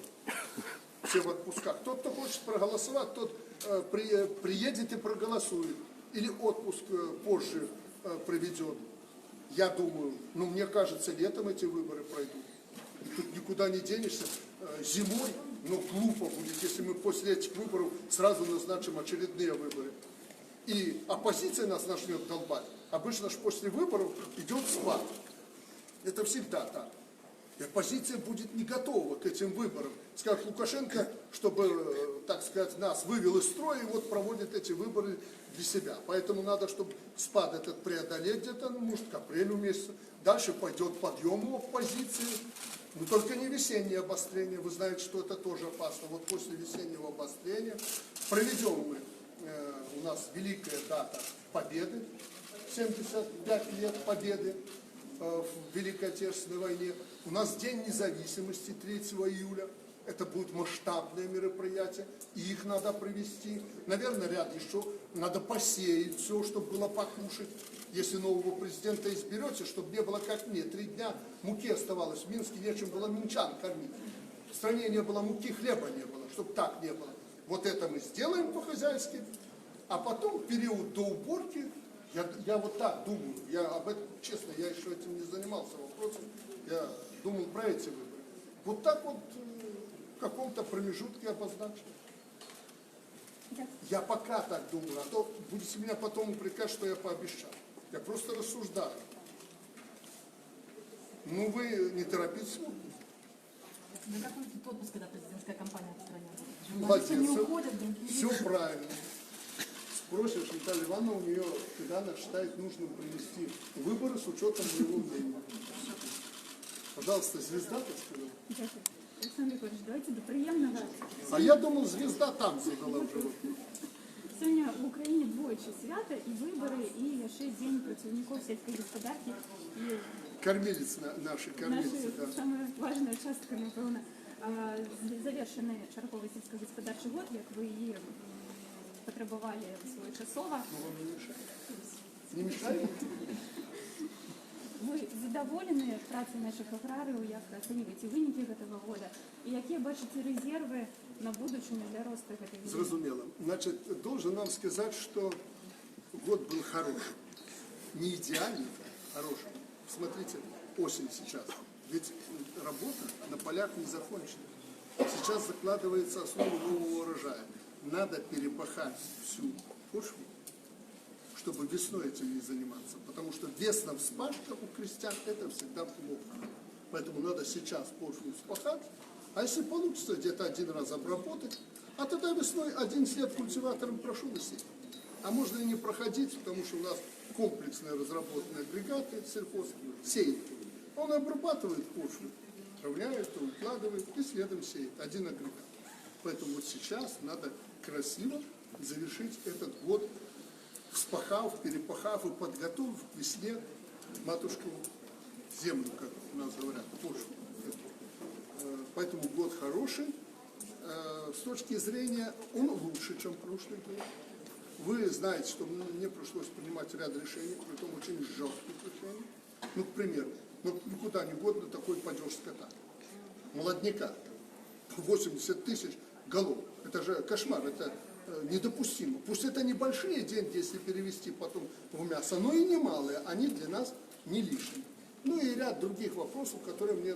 Speaker 1: Все в отпусках. Тот, кто хочет проголосовать, тот приедет и проголосует. Или отпуск позже проведет. Я думаю, ну мне кажется, летом эти выборы пройдут. И тут никуда не денешься. Зимой, ну глупо будет, если мы после этих выборов сразу назначим очередные выборы. И оппозиция нас начнет долбать. Обычно же после выборов идет спад. Это всегда так. И оппозиция будет не готова к этим выборам. Скажет Лукашенко, чтобы, так сказать, нас вывел из строя, и вот проводит эти выборы для себя. Поэтому надо, чтобы спад этот преодолеть где-то, ну, может, к апрелю месяцу. Дальше пойдет подъем у оппозиции. Но только не весеннее обострение. Вы знаете, что это тоже опасно. Вот после весеннего обострения проведем мы, у нас великая дата Победы, 75 лет Победы в Великой Отечественной войне. У нас День независимости 3 июля. Это будет масштабное мероприятие, и их надо провести. Наверное, ряд еще надо посеять все, чтобы было покушать. Если нового президента изберете, чтобы не было как мне. 3 дня муки оставалось в Минске, нечем было минчан кормить. В стране не было муки, хлеба не было, чтобы так не было. Вот это мы сделаем по-хозяйски, а потом период до уборки. Я вот так думаю, я об этом, честно, я еще этим не занимался вопросом, я думал про эти выборы. Вот так вот в каком-то промежутке обозначено. Я пока так думаю, а то будете меня потом упрекать, что я пообещал. Я просто рассуждаю. Ну вы не торопитесь.
Speaker 8: Да как будет отпуск, когда президентская кампания в стране?
Speaker 1: Молодец,
Speaker 8: Не уходят, другие.
Speaker 1: все правильно. Спросишь, Наталья Ивановна, у нее, когда она считает нужным провести выборы с учетом моего мнения. Пожалуйста, звезда, так сказать.
Speaker 9: Дякую. Олександр Григорьевич, давайте до приємного.
Speaker 1: А я думал, звезда там задала вже вопрос.
Speaker 9: Сьогодні в Україні двоє свята, і вибори, і ще День працівників сільської господарки. І
Speaker 1: Кормилец наши, кормилицы,
Speaker 9: наша
Speaker 1: да.
Speaker 9: саме важна частка, напевно, завершений черговий сільськогосподарчий год, як ви її потребували своєчасово.
Speaker 1: Не мешает?
Speaker 9: Ви задоволені працею наших аграріїв, як оцінюєте виніки цього року, і які бачите резерви на будущее для роста этой війни?
Speaker 1: Зрозумело. Значит, должен вам сказать, что год был хороший. Не идеальный, хороший. Смотрите, осень сейчас. Ведь работа на полях не закончена. Сейчас закладывается основа нового урожая. Надо перепахать всю почву чтобы весной этим не заниматься. Потому что весна вспашка у крестьян это всегда плохо. Поэтому надо сейчас почву вспахать, а если получится где-то один раз обработать, а тогда весной один след культиватором прошел и сеять. А можно и не проходить, потому что у нас комплексные разработанные агрегаты сельхоз сеет. Он обрабатывает почву, равняет, укладывает и следом сеет. Один агрегат. Поэтому вот сейчас надо красиво завершить этот год, вспахав, перепахав и подготовив к весне матушку землю, как у нас говорят, почву. Поэтому год хороший. С точки зрения он лучше, чем прошлый год. Вы знаете, что мне пришлось принимать ряд решений, притом очень жестких решений. Ну, к примеру, никуда не годно такой падеж скота. Молодняка. 80 тысяч голов. Это же кошмар, это недопустимо. Пусть это небольшие деньги, если перевести потом в мясо, но и немалые, они для нас не лишние. Ну и ряд других вопросов, которым мне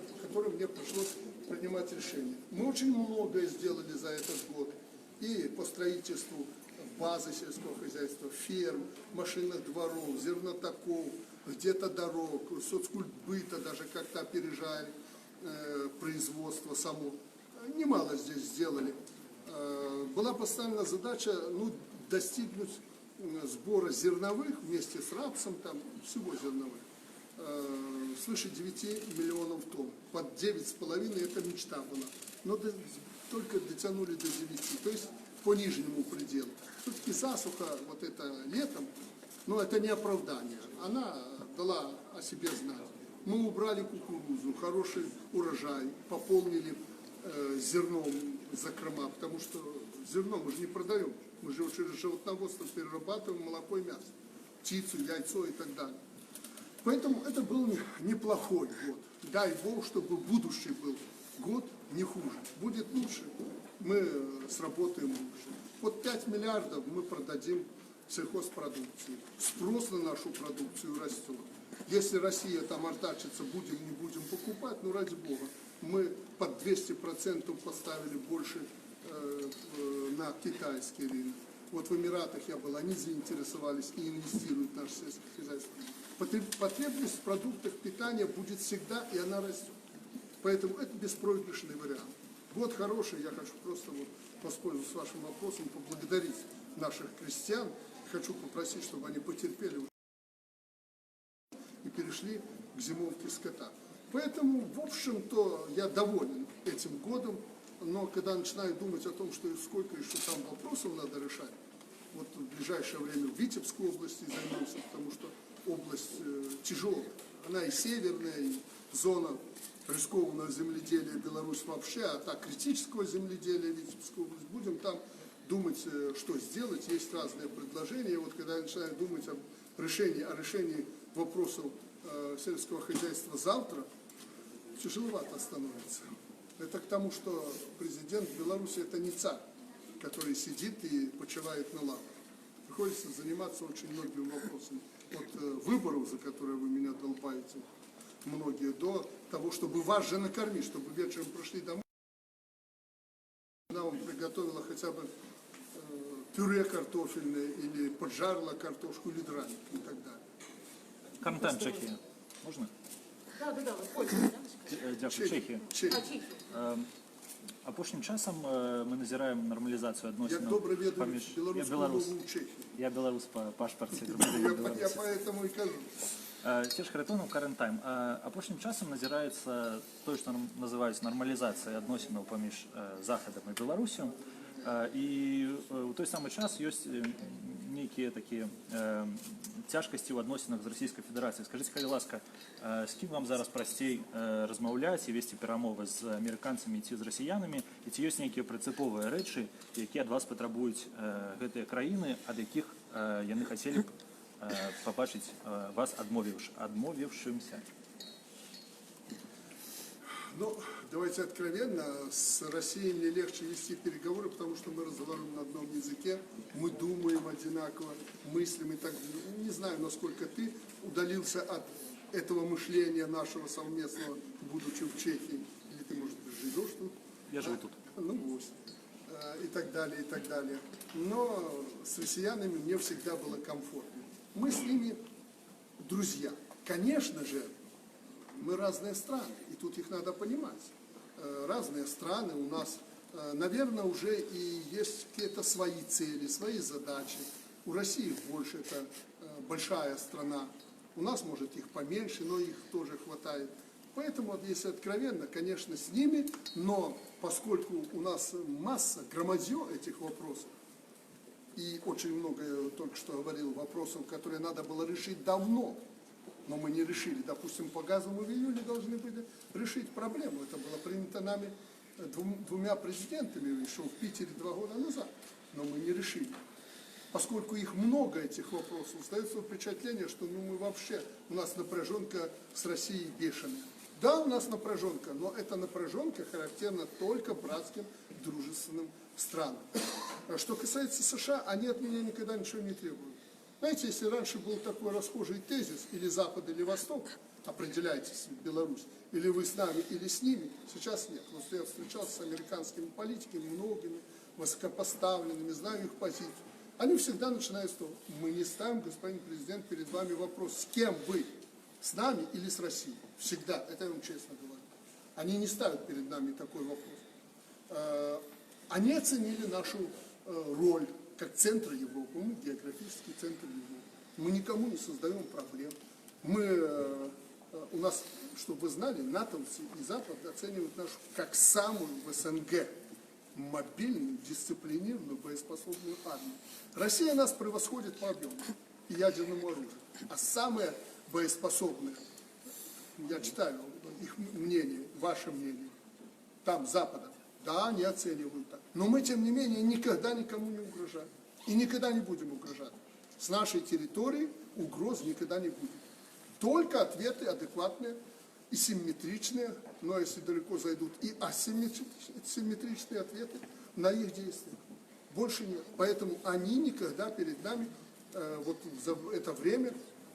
Speaker 1: пришлось принимать решения. Мы очень многое сделали за этот год. И по строительству базы сельского хозяйства, ферм, машинных дворов, зернотоков, где-то дорог, соцкультбыта даже как-то опережали производство само. Немало здесь сделали. Была поставлена задача достигнуть сбора зерновых вместе с рапсом, там всего зерновых, свыше 9 миллионов тонн. Под 9,5 это мечта была. Но только дотянули до 9, то есть по нижнему пределу. Все-таки засуха вот это летом, но это не оправдание. Она дала о себе знать. Мы убрали кукурузу, хороший урожай, пополнили зерном закрома, потому что зерно мы же не продаем. Мы же его через животноводство перерабатываем молоко и мясо, птицу, яйцо и так далее. Поэтому это был неплохой год. Дай Бог, чтобы будущий был год не хуже. Будет лучше, мы сработаем лучше. Вот 5 миллиардов мы продадим сельхозпродукции. Спрос на нашу продукцию растет. Если Россия там артачится, будем, не будем покупать, ну ради Бога. Мы под 200% поставили больше на китайский рынок. Вот в Эмиратах я был, они заинтересовались и инвестируют в наше сельское хозяйство. Потребность в продуктах питания будет всегда, и она растет. Поэтому это беспроигрышный вариант. Год хороший, я хочу просто воспользоваться вашим вопросом, поблагодарить наших крестьян. Хочу попросить, чтобы они потерпели и перешли к зимовке скота. Поэтому, в общем-то, я доволен этим годом, но когда начинаю думать о том, что сколько еще там вопросов надо решать, вот в ближайшее время в Витебской области займемся, потому что область тяжелая. Она и северная, и зона рискованного земледелия Беларусь вообще, а так критического земледелия Витебской области. Будем там думать, что сделать. Есть разные предложения. И вот когда я начинаю думать о решении вопросов сельского хозяйства завтра, тяжеловато становится. Это к тому, что президент Беларуси это не царь, который сидит и почивает на лаврах. Приходится заниматься очень многими вопросами. От выборов, за которые вы меня долбаете, многие, до того, чтобы вас же накормить, чтобы вечером пришли домой, она вам приготовила хотя бы пюре картофельное или поджарила картошку или драник и так далее.
Speaker 10: Карантин Чехія. Можна?
Speaker 4: Да, вот Польща,
Speaker 10: Дякую, Чехія.
Speaker 1: Чехия.
Speaker 10: Апошнім часом ми назираємо нормалізацію
Speaker 1: Як
Speaker 10: відносин
Speaker 1: добре веду белорусскую
Speaker 10: белорус.
Speaker 1: мову в Чехии.
Speaker 10: Я белорус по пашпарті
Speaker 1: Я
Speaker 10: громадянина
Speaker 1: поэтому и кажу.
Speaker 10: Ці ж Харитонов Карантайм. Апошнім часом назирається те, що називається нормалізація відносин поміж Заходом і Білорусю. І у той самий час є некие такі тяжкості в відносинах з Російською Федерацією. Скажіть, хай ласка, з ким вам зараз простей розмовляти і вести перемови з американцями ці з росіянами? І ці є які принципові речі, які від вас потребують гэтыя країни, від яких яны хотіли б побачить вас отмовившимся?
Speaker 1: Ну, давайте откровенно, с Россией мне легче вести переговоры, потому что мы разговариваем на одном языке, мы думаем одинаково, мыслим и так далее. Не знаю, насколько ты удалился от этого мышления нашего совместного, будучи в Чехии, или ты, может быть, живешь тут?
Speaker 10: Я живу тут.
Speaker 1: Ну, вот. И так далее, и так далее. Но с россиянами мне всегда было комфортно. Мы с ними друзья. Конечно же, мы разные страны, и тут их надо понимать. Разные страны у нас, наверное, уже и есть какие-то свои цели, свои задачи. У России больше, это большая страна. У нас, может, их поменьше, но их тоже хватает. Поэтому, если откровенно, конечно, с ними, но поскольку у нас масса, громадье этих вопросов, и очень много, я только что говорил, вопросов, которые надо было решить давно, но мы не решили. Допустим, по газу мы в июле должны были решить проблему. Это было принято нами двумя президентами еще в Питере 2 года назад, но мы не решили. Поскольку их много, этих вопросов, остается впечатление, что мы вообще, у нас напряженка с Россией бешеная. Да, у нас напряженка, но эта напряженка характерна только братским, дружественным странам. Что касается США, они от меня никогда ничего не требуют. Знаете, если раньше был такой расхожий тезис, или Запад, или Восток, определяйтесь, Беларусь, или вы с нами, или с ними, сейчас нет. Вот я встречался с американскими политиками, многими, высокопоставленными, знаю их позицию. Они всегда начинают с того: мы не ставим, господин президент, перед вами вопрос, с кем вы, с нами или с Россией. Всегда, это я вам честно говорю. Они не ставят перед нами такой вопрос. Они оценили нашу роль как центра Европы. Мы географический центр Европы. Мы никому не создаем проблем. У нас, чтобы вы знали, натовцы и Запад оценивают нашу как самую в СНГ мобильную, дисциплинированную, боеспособную армию. Россия нас превосходит по объему и ядерному оружию. А самые боеспособные, я читаю их мнение, ваше мнение, там, Запада, да, они оценивают так. Но мы, тем не менее, никогда никому не угрожаем. И никогда не будем угрожать. С нашей территории угроз никогда не будет. Только ответы адекватные и симметричные, но если далеко зайдут, и асимметричные ответы на их действия. Больше нет. Поэтому они никогда перед нами, вот за это время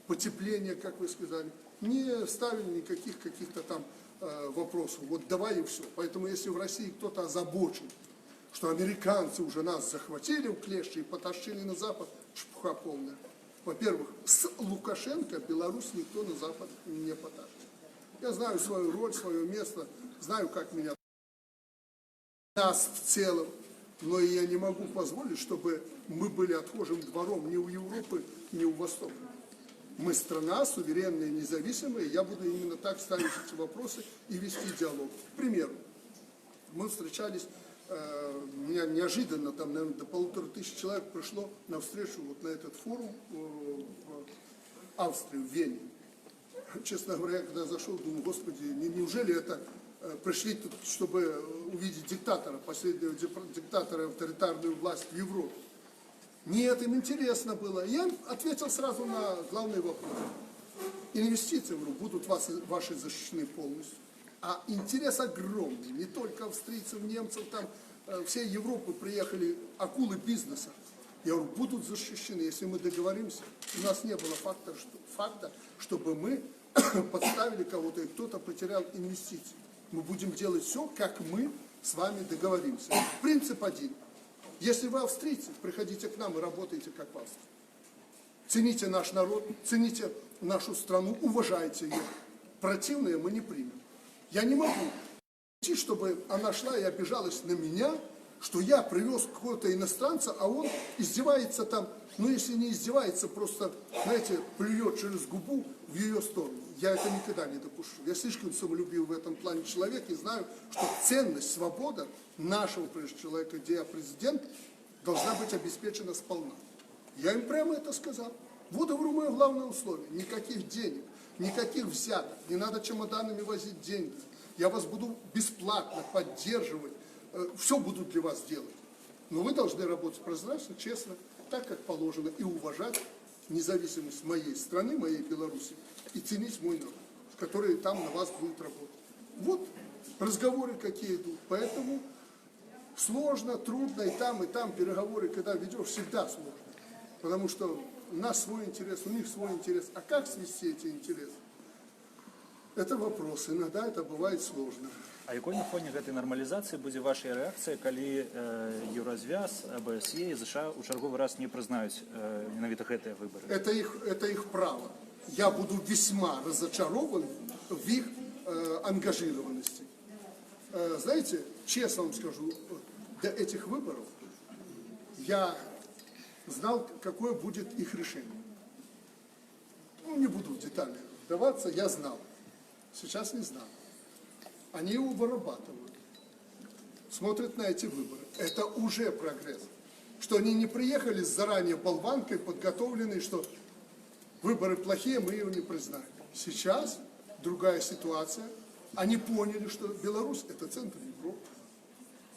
Speaker 1: потепления, как вы сказали, не ставили никаких каких-то там вопросов. Вот давай и все. Поэтому если в России кто-то озабочен, что американцы уже нас захватили в клещи и потащили на Запад, чепуха полная. Во-первых, с Лукашенко Беларусь никто на Запад не потащит. Я знаю свою роль, свое место, знаю, как меня нас в целом, но я не могу позволить, чтобы мы были отхожим двором ни у Европы, ни у Востока. Мы страна суверенная, независимая, я буду именно так ставить эти вопросы и вести диалог. К примеру, мы встречались, меня неожиданно, там, наверное, до 1500 человек пришло на встречу вот на этот форум в Австрии, в Вене. Честно говоря, когда зашел, думаю, господи, неужели это пришли тут, чтобы увидеть диктатора, последнего диктатора, авторитарную власть в Европе? Нет, им интересно было. Я ответил сразу на главный вопрос. Инвестиции будут ваши защищены полностью. А интерес огромный. Не только австрийцев, немцев, там всей Европы приехали акулы бизнеса. Я говорю, будут защищены, если мы договоримся. У нас не было факта, чтобы мы подставили кого-то и кто-то потерял инвестиции. Мы будем делать все, как мы с вами договоримся. Принцип один. Если вы австрийцы, приходите к нам и работайте как в Австрии. Цените наш народ, цените нашу страну, уважайте ее. Противное мы не примем. Я не могу, чтобы она шла и обижалась на меня, что я привез какого-то иностранца, а он издевается там, ну если не издевается, просто, знаете, плюет через губу в ее сторону. Я это никогда не допущу. Я слишком самолюбив в этом плане человек и знаю, что ценность, свобода нашего прежде человека, где я президент, должна быть обеспечена сполна. Я им прямо это сказал. Вот, говорю, мое главное условие. Никаких денег, никаких взяток, не надо чемоданами возить деньги. Я вас буду бесплатно поддерживать, все буду для вас делать. Но вы должны работать прозрачно, честно, так, как положено, и уважать независимость моей страны, моей Беларуси, и ценить мой народ, который там на вас будет работать. Вот разговоры какие идут. Поэтому сложно, трудно, и там переговоры, когда ведешь, всегда сложно. Потому что у нас свой интерес, у них свой интерес. А как свести эти интересы? Это вопрос. Иногда это бывает сложно.
Speaker 10: А якой на фоне гэтай нармалізацыі будзе ваша рэакцыя, калі Еўразвяз, АБСЕ і ЗША ў чарговы раз не прызнаюць менавіта гэтыя выборы?
Speaker 1: Это их право. Я буду весьма разочарован в их ангажированности. Знаете, честно вам скажу, до этих выборов я знал, какое будет их решение. Ну, не буду в детали вдаваться, я знал. Сейчас не знаю. Они его вырабатывают, смотрят на эти выборы. Это уже прогресс. Что они не приехали с заранее болванкой, подготовленной, что выборы плохие, мы его не признаем. Сейчас другая ситуация. Они поняли, что Беларусь – это центр Европы.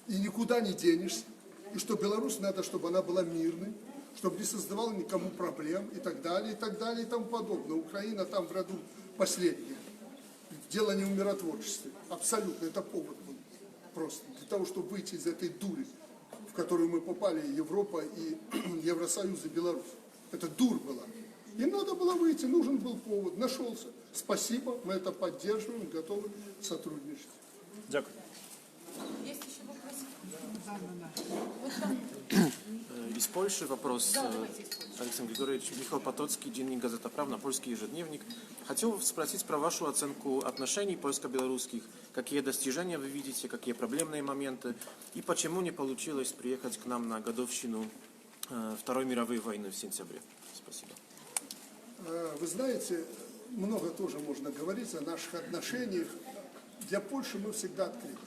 Speaker 1: И никуда не денешься. И что Беларусь надо, чтобы она была мирной, чтобы не создавала никому проблем и так далее, и тому подобное. Украина там в роду последняя. Дело не в миротворчестве. Абсолютно. Это повод был. Просто для того, чтобы выйти из этой дури, в которую мы попали, Европа и Евросоюз и Беларусь. Это дурь была. Им надо было выйти, нужен был повод. Нашелся. Спасибо, мы это поддерживаем, готовы сотрудничать.
Speaker 10: Дякую.
Speaker 4: Есть еще вопросы?
Speaker 11: Из Польши вопрос.
Speaker 4: Да, давайте из Польши.
Speaker 11: Александр Григорьевич, Михаил Потоцкий, Dziennik Gazeta Prawna, Польский ежедневник. Хотел спросить про вашу оценку отношений польско-белорусских. Какие достижения вы видите, какие проблемные моменты? И почему не получилось приехать к нам на годовщину Второй мировой войны в сентябре? Спасибо.
Speaker 1: Вы знаете, много тоже можно говорить о наших отношениях. Для Польши мы всегда открыты.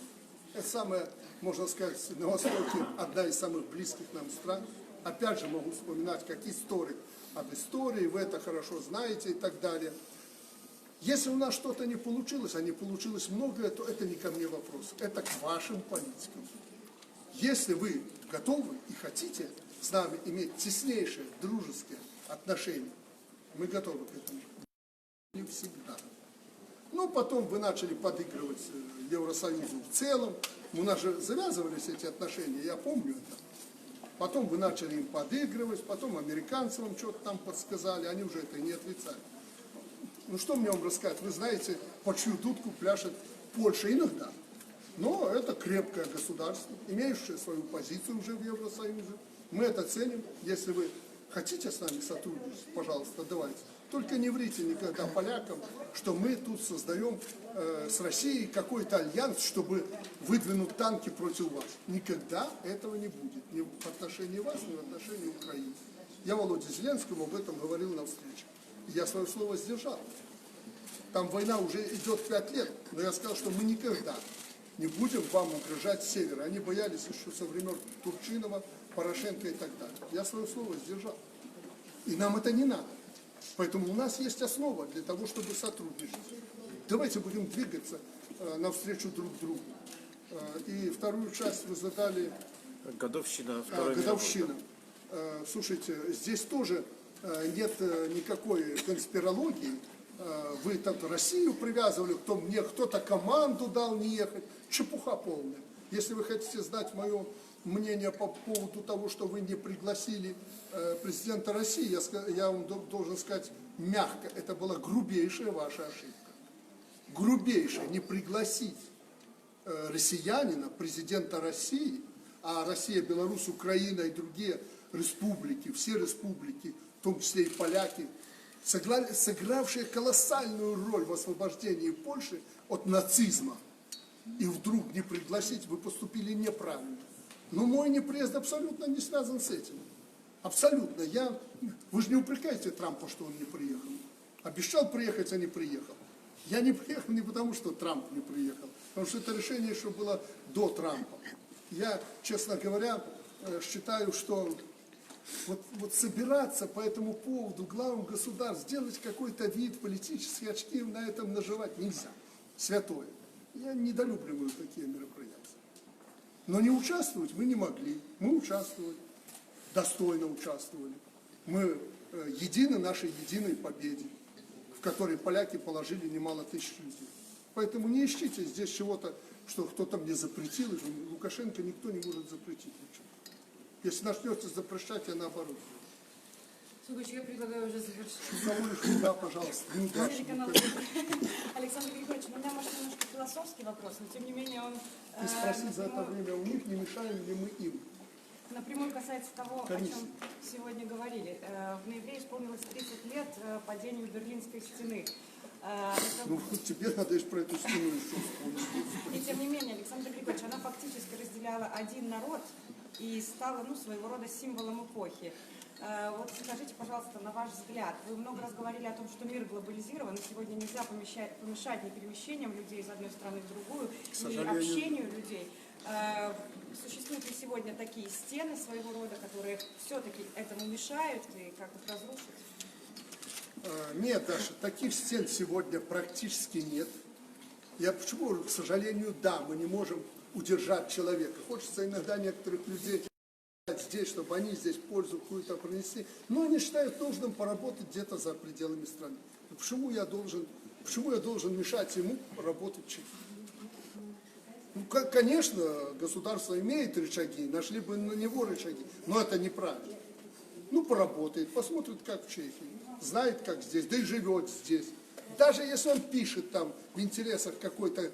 Speaker 1: Это самая, можно сказать, на Востоке одна из самых близких нам стран. Опять же могу вспоминать как историк об истории, вы это хорошо знаете и так далее. Если у нас что-то не получилось, а не получилось многое, то это не ко мне вопрос, это к вашим политикам. Если вы готовы и хотите с нами иметь теснейшие дружеские отношения, мы готовы к этому. Не всегда. Ну, потом вы начали подыгрывать Евросоюзу в целом. У нас же завязывались эти отношения, я помню это. Потом вы начали им подыгрывать, потом американцам вам что-то там подсказали, они уже это не отрицали. Ну, что мне вам рассказать? Вы знаете, по чью дудку пляшет Польша иногда. Но это крепкое государство, имеющее свою позицию уже в Евросоюзе. Мы это ценим. Если вы хотите с нами сотрудничать, пожалуйста, давайте. Только не врите никогда полякам, что мы тут создаем с Россией какой-то альянс, чтобы выдвинуть танки против вас. Никогда этого не будет. Ни в отношении вас, ни в отношении Украины. Я Володе Зеленскому об этом говорил на встрече. Я свое слово сдержал. Там война уже идет 5 лет, но я сказал, что мы никогда не будем вам угрожать с севера. Они боялись еще со времен Турчинова, Порошенко и так далее. Я свое слово сдержал. И нам это не надо. Поэтому у нас есть основа для того, чтобы сотрудничать. Давайте будем двигаться навстречу друг другу. И вторую часть вы задали...
Speaker 11: Годовщина Второй
Speaker 1: годовщина. Слушайте, здесь тоже нет никакой конспирологии. Вы там Россию привязывали, мне кто-то команду дал не ехать. Чепуха полная. Если вы хотите знать мое мнение по поводу того, что вы не пригласили президента России, я вам должен сказать мягко, это была грубейшая ваша ошибка. Грубейшая, не пригласить россиянина, президента России, а Россия, Беларусь, Украина и другие республики, все республики, в том числе и поляки, сыгравшие колоссальную роль в освобождении Польши от нацизма, и вдруг не пригласить, вы поступили неправильно. Но мой неприезд абсолютно не связан с этим. Абсолютно. Вы же не упрекаете Трампа, что он не приехал. Обещал приехать, а не приехал. Я не приехал не потому, что Трамп не приехал, потому что это решение еще было до Трампа. Я, честно говоря, считаю, что вот собираться по этому поводу главам государств, сделать какой-то вид, политические очки на этом наживать нельзя. Святое. Я недолюбливаю такие мероприятия. Но не участвовать мы не могли. Мы участвовали, достойно участвовали. Мы едины нашей единой победе, в которой поляки положили немало тысяч людей. Поэтому не ищите здесь чего-то, что кто-то мне запретил. Лукашенко никто не может запретить ничего. Если начнете запрещать, я наоборот.
Speaker 7: Сугуч, я предлагаю уже завершить.
Speaker 1: Да, пожалуйста.
Speaker 8: Александр Григорьевич, меня, может, немножко философски
Speaker 12: депутатский вопрос, но тем не менее он
Speaker 1: И спроси за это время у них, не мешаем ли мы им.
Speaker 12: напрямую касается того,
Speaker 1: Конечно.
Speaker 12: о чем сегодня говорили. В ноябре исполнилось 30 лет падению Берлинской стены.
Speaker 1: Ну, тебе надо еще про эту стену еще вспомнить.
Speaker 12: И тем не менее, Александр Григорьевич, она фактически разделяла один народ и стала, своего рода символом эпохи. Вот скажите, пожалуйста, на ваш взгляд, вы много раз говорили о том, что мир глобализирован, и сегодня нельзя помешать ни перемещениям людей из одной страны в другую, ни общению людей. Существуют ли сегодня такие стены своего рода, которые все-таки этому мешают и как их разрушить?
Speaker 1: Нет, Даша, таких стен сегодня практически нет. Почему, к сожалению, да, мы не можем удержать человека. Хочется иногда некоторых людей здесь, чтобы они здесь пользу какую-то принесли, но они считают нужным поработать где-то за пределами страны. Почему я должен мешать ему работать? Ну, конечно, государство имеет рычаги, нашли бы на него рычаги, но это неправильно. Ну, поработает, посмотрит, как в Чехии, знает, как здесь, да и живет здесь. Даже если он пишет там в интересах какой-то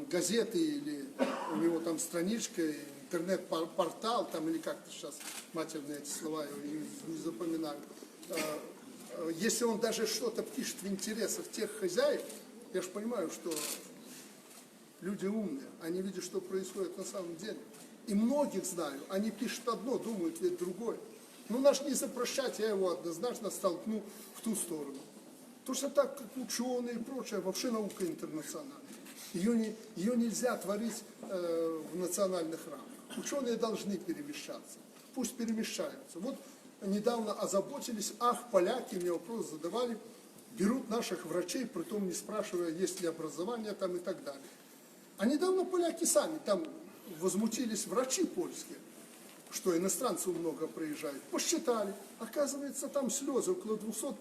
Speaker 1: газеты или у него там страничка, интернет-портал, там, или как-то сейчас матерные эти слова я не запоминаю. Если он даже что-то пишет в интересах тех хозяев, я же понимаю, что люди умные, они видят, что происходит на самом деле. И многих знаю, они пишут одно, думают ведь другое. Ну, наш не запрощать, я его однозначно столкну в ту сторону. То, что так, как ученые и прочее, вообще наука интернациональная. Ее нельзя творить в национальных рамках. Ученые должны перемещаться. Пусть перемещаются. Вот недавно озаботились, поляки, мне вопрос задавали, берут наших врачей, притом не спрашивая, есть ли образование там и так далее. А недавно поляки сами там возмутились, врачи польские, что иностранцев много приезжают. Посчитали, оказывается, там слезы, около 200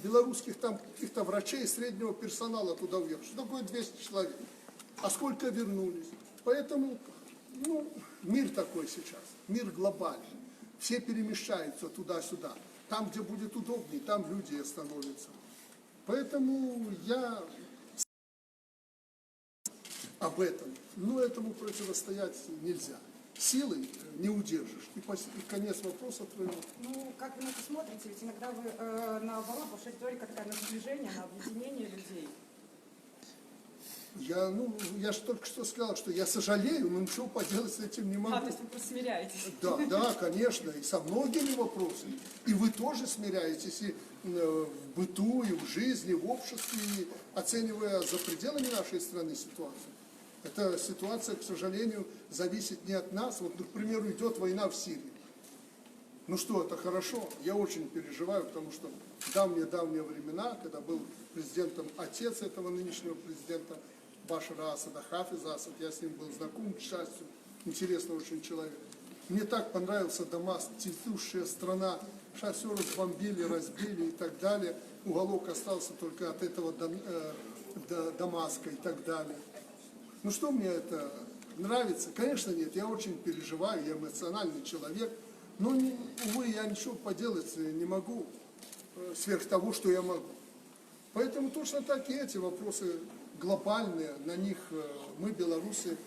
Speaker 1: белорусских там каких-то врачей, среднего персонала туда уехали. Что такое 200 человек? А сколько вернулись? Поэтому, мир такой сейчас, мир глобальный. Все перемещаются туда-сюда. Там, где будет удобнее, там люди остановятся. Поэтому я об этом. Но этому противостоять нельзя. Силой не удержишь. И конец вопроса твоего.
Speaker 12: Ну, как вы на это смотрите? Ведь иногда вы, наоборот, ваша риторика такая на сближение, на объединение людей.
Speaker 1: Я же только что сказал, что я сожалею, но ничего поделать с этим не могу.
Speaker 12: То есть вы просто смиряетесь?
Speaker 1: Да, конечно, и со многими вопросами. И вы тоже смиряетесь и в быту, и в жизни, в обществе, и оценивая за пределами нашей страны ситуацию. Эта ситуация, к сожалению, зависит не от нас. Вот, к примеру, идет война в Сирии. Ну что, это хорошо? Я очень переживаю, потому что в давние времена, когда был президентом отец этого нынешнего президента, Башара Асада, Хафиз Асад, я с ним был знаком, к счастью, интересный очень человек. Мне так понравился Дамаск, цветущая страна, шоферы бомбили, разбили и так далее. Уголок остался только от этого Дамаска и так далее. Ну что мне это нравится? Конечно нет, я очень переживаю, я эмоциональный человек, но, увы, я ничего поделать не могу сверх того, что я могу. Поэтому точно так и эти вопросы глобальные, на них мы, белорусы,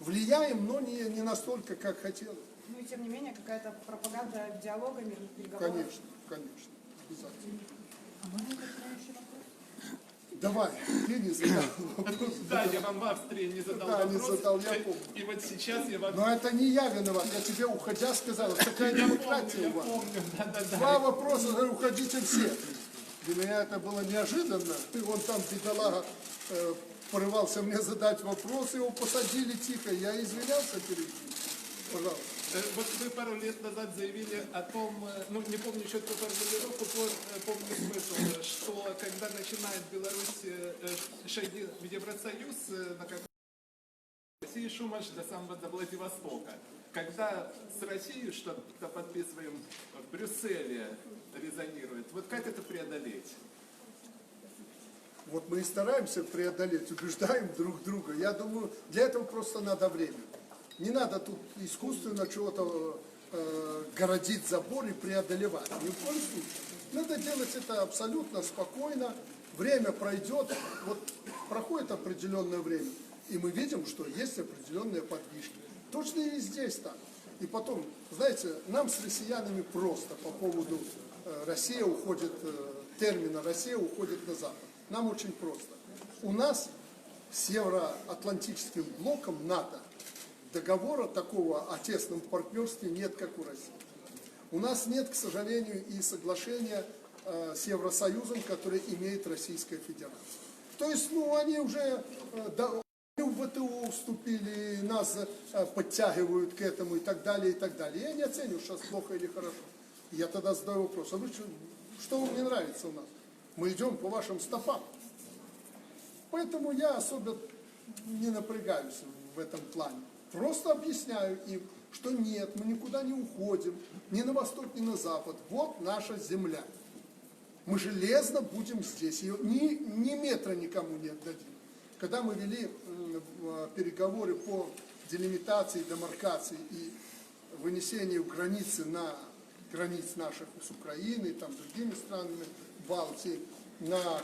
Speaker 1: влияем, но не настолько, как хотелось.
Speaker 12: Ну и тем не менее, какая-то пропаганда диалога, мирных переговоров.
Speaker 1: Конечно, обязательно. А можно еще вопрос? Давай, ты не задал вопрос.
Speaker 13: Да, я вам в Австрии не задал вопрос.
Speaker 1: Да, не задал, я помню.
Speaker 13: И вот сейчас я вам...
Speaker 1: Но это не я виноват, я тебе, уходя, сказал, такая демократия у вас.
Speaker 13: Я помню, да.
Speaker 1: Два вопроса, говорю, уходите все. Для меня это было неожиданно. И он там, бедолага, порывался мне задать вопрос, его посадили тихо. Я извинялся перед ним. Пожалуйста.
Speaker 13: Вот вы пару лет назад заявили о том, не помню четкую формулировку, помню смысл, что когда начинает Беларусь шаги в Евросоюз, на России шумаш до самого до Владивостока. Когда с Россией что-то подписываем в Брюсселе, резонирует, вот как это преодолеть?
Speaker 1: Вот мы и стараемся преодолеть, убеждаем друг друга. Я думаю, для этого просто надо время. Не надо тут искусственно чего-то городить забор и преодолевать. Ни в коем случае. Надо делать это абсолютно спокойно, время пройдет, вот проходит определенное время, и мы видим, что есть определенные подвижки. Точно и здесь так. И потом, знаете, нам с россиянами просто по поводу Россия уходит, термина «Россия уходит на Запад». Нам очень просто. У нас с Евроатлантическим блоком НАТО договора такого о тесном партнерстве нет, как у России. У нас нет, к сожалению, и соглашения с Евросоюзом, которое имеет Российская Федерация. То есть, они уже в ВТО вступили, нас подтягивают к этому и так далее, и так далее. Я не оцениваю, сейчас плохо или хорошо. Я тогда задаю вопрос, а вы что вам не нравится у нас? Мы идем по вашим стопам. Поэтому я особо не напрягаюсь в этом плане. Просто объясняю им, что нет, мы никуда не уходим, ни на восток, ни на запад. Вот наша земля. Мы железно будем здесь. Ее ни метра никому не отдадим. Когда мы вели переговоры по делимитации, демаркации и вынесению границы на границ наших с Украиной, там, другими странами Балтии, на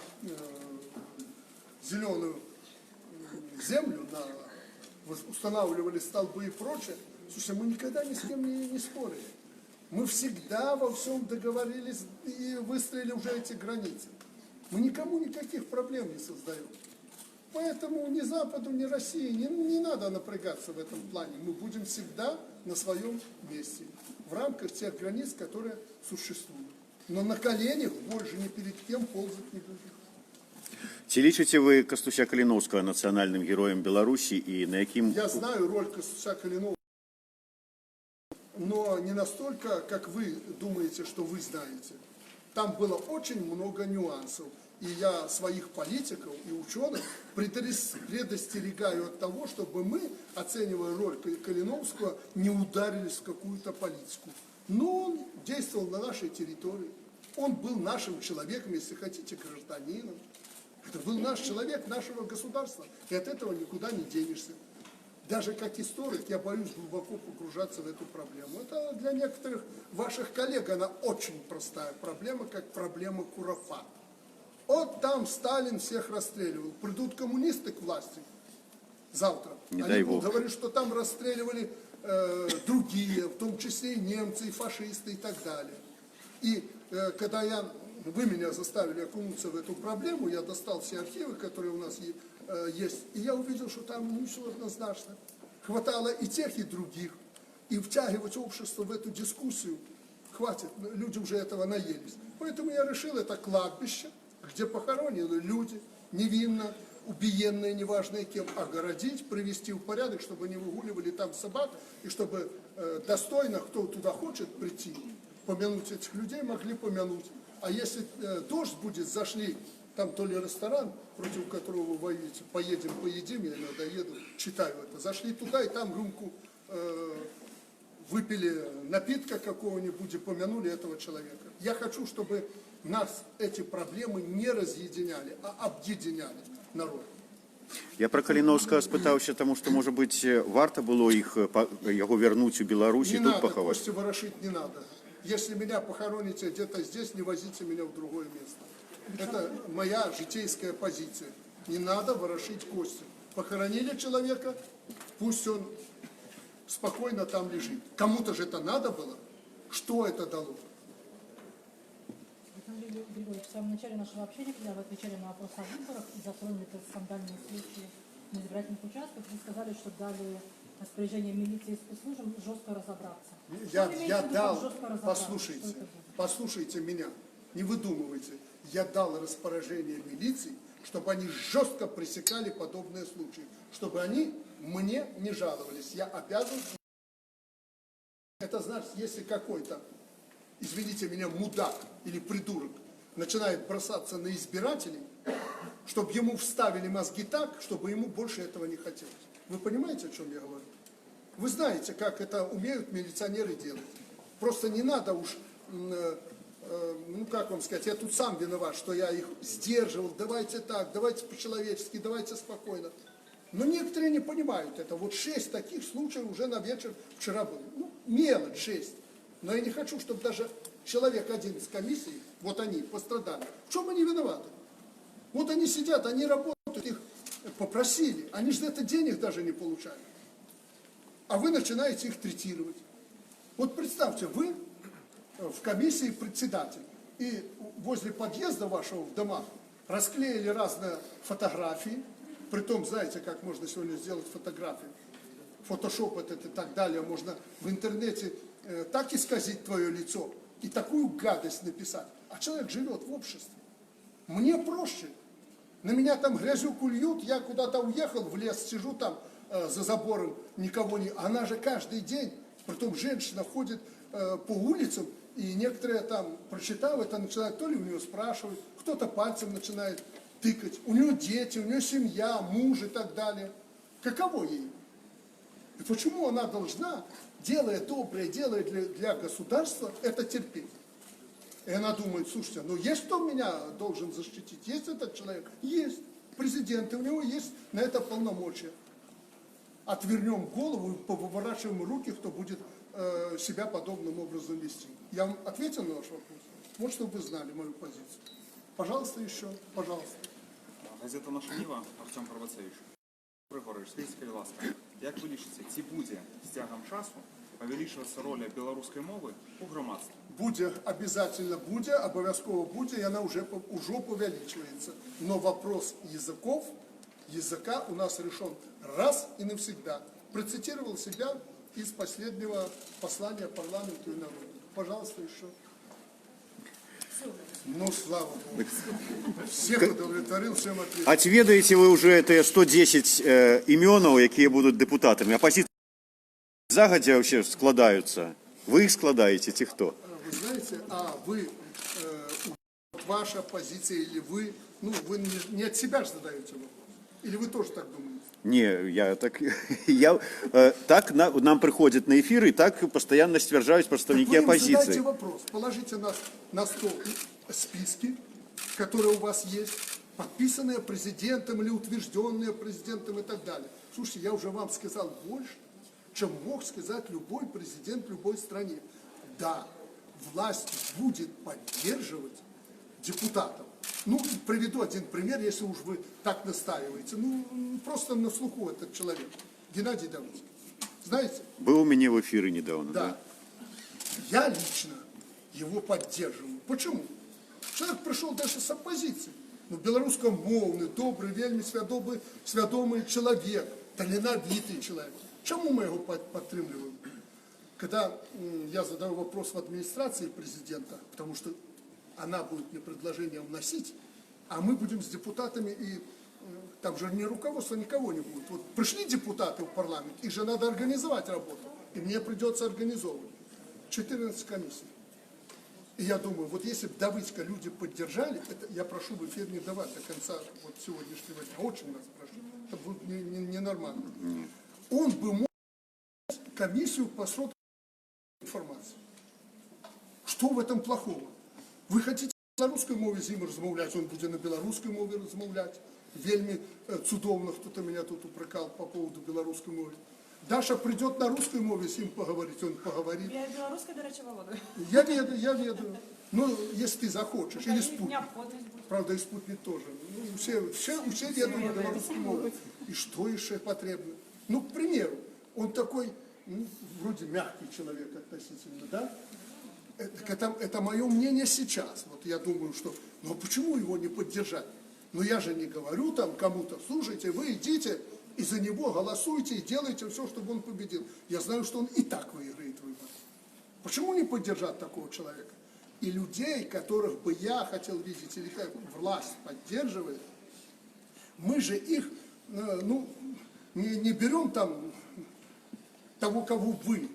Speaker 1: зеленую землю, устанавливали столбы и прочее, слушай, мы никогда ни с кем не спорили. Мы всегда во всем договорились и выстроили уже эти границы. Мы никому никаких проблем не создаем. Поэтому ни Западу, ни России не надо напрягаться в этом плане. Мы будем всегда на своем месте, в рамках тех границ, которые существуют. Но на коленях больше ни перед кем ползать не будем.
Speaker 6: Ці лічыце вы Кастуся Каліноўскага нацыянальным героем Беларусі і на якім...
Speaker 1: Я знаю роль Кастуся Каліноўскага, но не настолько, как вы думаете, что вы знаете. Там было очень много нюансов. И я своих политиков и ученых предостерегаю от того, чтобы мы, оценивая роль Калиновского, не ударились в какую-то политику. Но он действовал на нашей территории. Он был нашим человеком, если хотите, гражданином. Это был наш человек, нашего государства. И от этого никуда не денешься. Даже как историк я боюсь глубоко погружаться в эту проблему. Это для некоторых ваших коллег она очень простая проблема, как проблема Курафата. Вот там Сталин всех расстреливал. Придут коммунисты к власти завтра. Они будут говорить, что там расстреливали другие, в том числе и немцы, и фашисты, и так далее. И когда вы меня заставили окунуться в эту проблему, я достал все архивы, которые у нас есть, и я увидел, что там не все однозначно. Хватало и тех, и других. И втягивать общество в эту дискуссию хватит, люди уже этого наелись. Поэтому я решил, это кладбище, где похоронены люди, невинно, убиенные, неважно кем, огородить, привести в порядок, чтобы не выгуливали там собак, и чтобы достойно, кто туда хочет прийти, помянуть этих людей, могли помянуть. А если дождь будет, зашли, там то ли ресторан, против которого вы воюете, поедем, поедим, я иногда еду, читаю это, зашли туда и там рюмку выпили напитка какого-нибудь и помянули этого человека. Я хочу, чтобы нас эти проблемы не разъединяли, а объединяли народ.
Speaker 6: Я про Каліновскага спытаўся, тому что, может быть, варто было его вернуть в Беларусь и тут поховать.
Speaker 1: Кости ворошить не надо. Если меня похороните где-то здесь, не возите меня в другое место. Это моя житейская позиция. Не надо ворошить кости. Похоронили человека, пусть он спокойно там лежит. Кому-то же это надо было. Что это дало?
Speaker 8: Александр Григорьевич, в самом начале нашего общения, когда вы отвечали на вопрос о выборах и затронули этот скандальный случай на избирательных участках, вы сказали, что дали распоряжение милиции и спецслужбам жестко разобраться.
Speaker 1: Я дал, послушайте меня, не выдумывайте. Я дал распоряжение милиции, чтобы они жестко пресекали подобные случаи, чтобы они мне не жаловались. Я обязан. Это значит, если какой-то, извините меня, мудак или придурок начинает бросаться на избирателей, чтобы ему вставили мозги так, чтобы ему больше этого не хотелось. Вы понимаете, о чем я говорю? Вы знаете, как это умеют милиционеры делать. Просто не надо уж, ну как вам сказать, я тут сам виноват, что я их сдерживал, давайте так, давайте по-человечески, давайте спокойно. Но некоторые не понимают это. Вот 6 таких случаев уже на вечер вчера было. Ну, мелочь 6. Но я не хочу, чтобы даже человек один из комиссии, вот они, пострадали. В чем они виноваты? Вот они сидят, они работают, их попросили, они же за это денег даже не получают. А вы начинаете их третировать. Вот представьте, вы в комиссии председатель, и возле подъезда вашего в домах расклеили разные фотографии, притом, знаете, как можно сегодня сделать фотографии, фотошоп это и так далее, можно в интернете так исказить твое лицо и такую гадость написать. А человек живет в обществе. Мне проще. На меня там грязюку льют, я куда-то уехал в лес, сижу там за забором, никого не... Она же каждый день, притом женщина ходит по улицам, и некоторые там, прочитав это, начинают то ли у нее спрашивать, кто-то пальцем начинает тыкать. У нее дети, у нее семья, муж и так далее. Каково ей? И почему она должна, делая доброе, делая для государства, это терпеть? И она думает, слушайте, ну есть кто меня должен защитить? Есть этот человек? Есть. Президент, и у него есть на это полномочия. Отвернем голову и поворачиваем руки, кто будет себя подобным образом вести. Я вам ответил на ваш вопрос? Вот чтобы вы знали мою позицию. Пожалуйста, еще, пожалуйста.
Speaker 14: Газета «Наша Ніва», Артем Правоцевич. Григорович, скажіть, будь ласка, як ви лічите, ці буде з тягом часу павялічвацца роля беларускай мовы у грамадстве?
Speaker 1: Буде, обязательно буде, обовязково буде, и она уже увеличивается. Но вопрос языка у нас решен раз и навсегда. Процитировал себя из последнего послания парламенту и народу. Пожалуйста, еще. Ну, слава Богу. Всех удовлетворил, всем ответил.
Speaker 6: А ці ведаеце вы уже это 110 імёнаў, якія будуць дэпутатамі? Апозіцыі загадзя вообще складаюцца. Вы их складаете, ці хто?
Speaker 1: Вы знаете, ваша позиция или вы, ну, вы не от себя же задаете вопрос? Или вы тоже так думаете?
Speaker 6: Не, так нам приходят на эфир, и так постоянно стверждают представники оппозиции.
Speaker 1: Вы задайте вопрос, положите на стол списки, которые у вас есть, подписанные президентом или утвержденные президентом и так далее. Слушайте, я уже вам сказал больше, чем мог сказать любой президент в любой стране. Да, власть будет поддерживать депутатов. Ну, приведу один пример, если уж вы так настаиваете. Ну, просто на слуху этот человек. Геннадий Давыдович. Знаете?
Speaker 6: Был у меня в эфире недавно.
Speaker 1: Да. Я лично его поддерживаю. Почему? Человек пришел даже с оппозиции. Ну, белорусскомовный, добрый, вельми свядомый человек, таленовитый человек. Чему мы его подтримливаем? Когда я задаю вопрос в администрации президента, потому что она будет мне предложение вносить, а мы будем с депутатами, и там же ни руководства, никого не будет. Вот пришли депутаты в парламент, их же надо организовать работу, и мне придется организовывать. 14 комиссий. И я думаю, вот если бы Давыдька люди поддержали, это я прошу в эфир не давать до конца вот сегодняшнего дня, очень вас прошу, это будет ненормально. Он бы мог комиссию по срокам информации. Что в этом плохого? Вы хотите на белорусской мове з ним розмовляти, он будет на белорусской мове размовлять. Вельми цудовно, кто-то меня тут упрекал по поводу белорусской мовы. Даша придет на русской мове с ним поговорить, он поговорит.
Speaker 12: Я белорусская, до речі, Володя.
Speaker 1: Я веду. Ну, если ты захочешь, или спутник. Правда, и спутник тоже. Ну, все ведут на белорусскую мову. И что еще потребно? Ну, к примеру, он такой, ну, вроде мягкий человек относительно, да? Это мое мнение сейчас. Вот я думаю, что, ну, почему его не поддержать? Но я же не говорю там кому-то, слушайте, вы идите и за него голосуйте и делайте все, чтобы он победил. Я знаю, что он и так выиграет выборы. Почему не поддержать такого человека? И людей, которых бы я хотел видеть, или как власть поддерживает, мы же их, ну, не берем там того, кого вы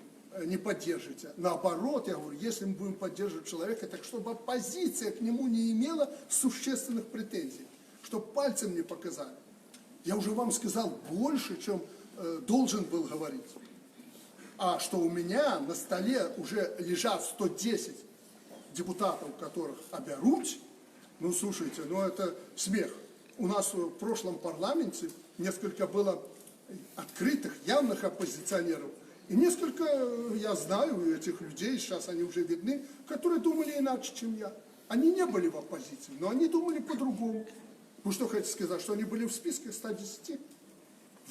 Speaker 1: не поддержите. Наоборот, я говорю, если мы будем поддерживать человека, так чтобы оппозиция к нему не имела существенных претензий, чтобы пальцем не показали. Я уже вам сказал больше, чем должен был говорить. А что у меня на столе уже лежат 110 депутатов, которых оберут, ну, слушайте, ну, это смех. У нас в прошлом парламенте несколько было открытых, явных оппозиционеров. И несколько, я знаю этих людей, сейчас они уже видны, которые думали иначе, чем я. Они не были в оппозиции, но они думали по-другому. Вы что хотите сказать, что они были в списке 110?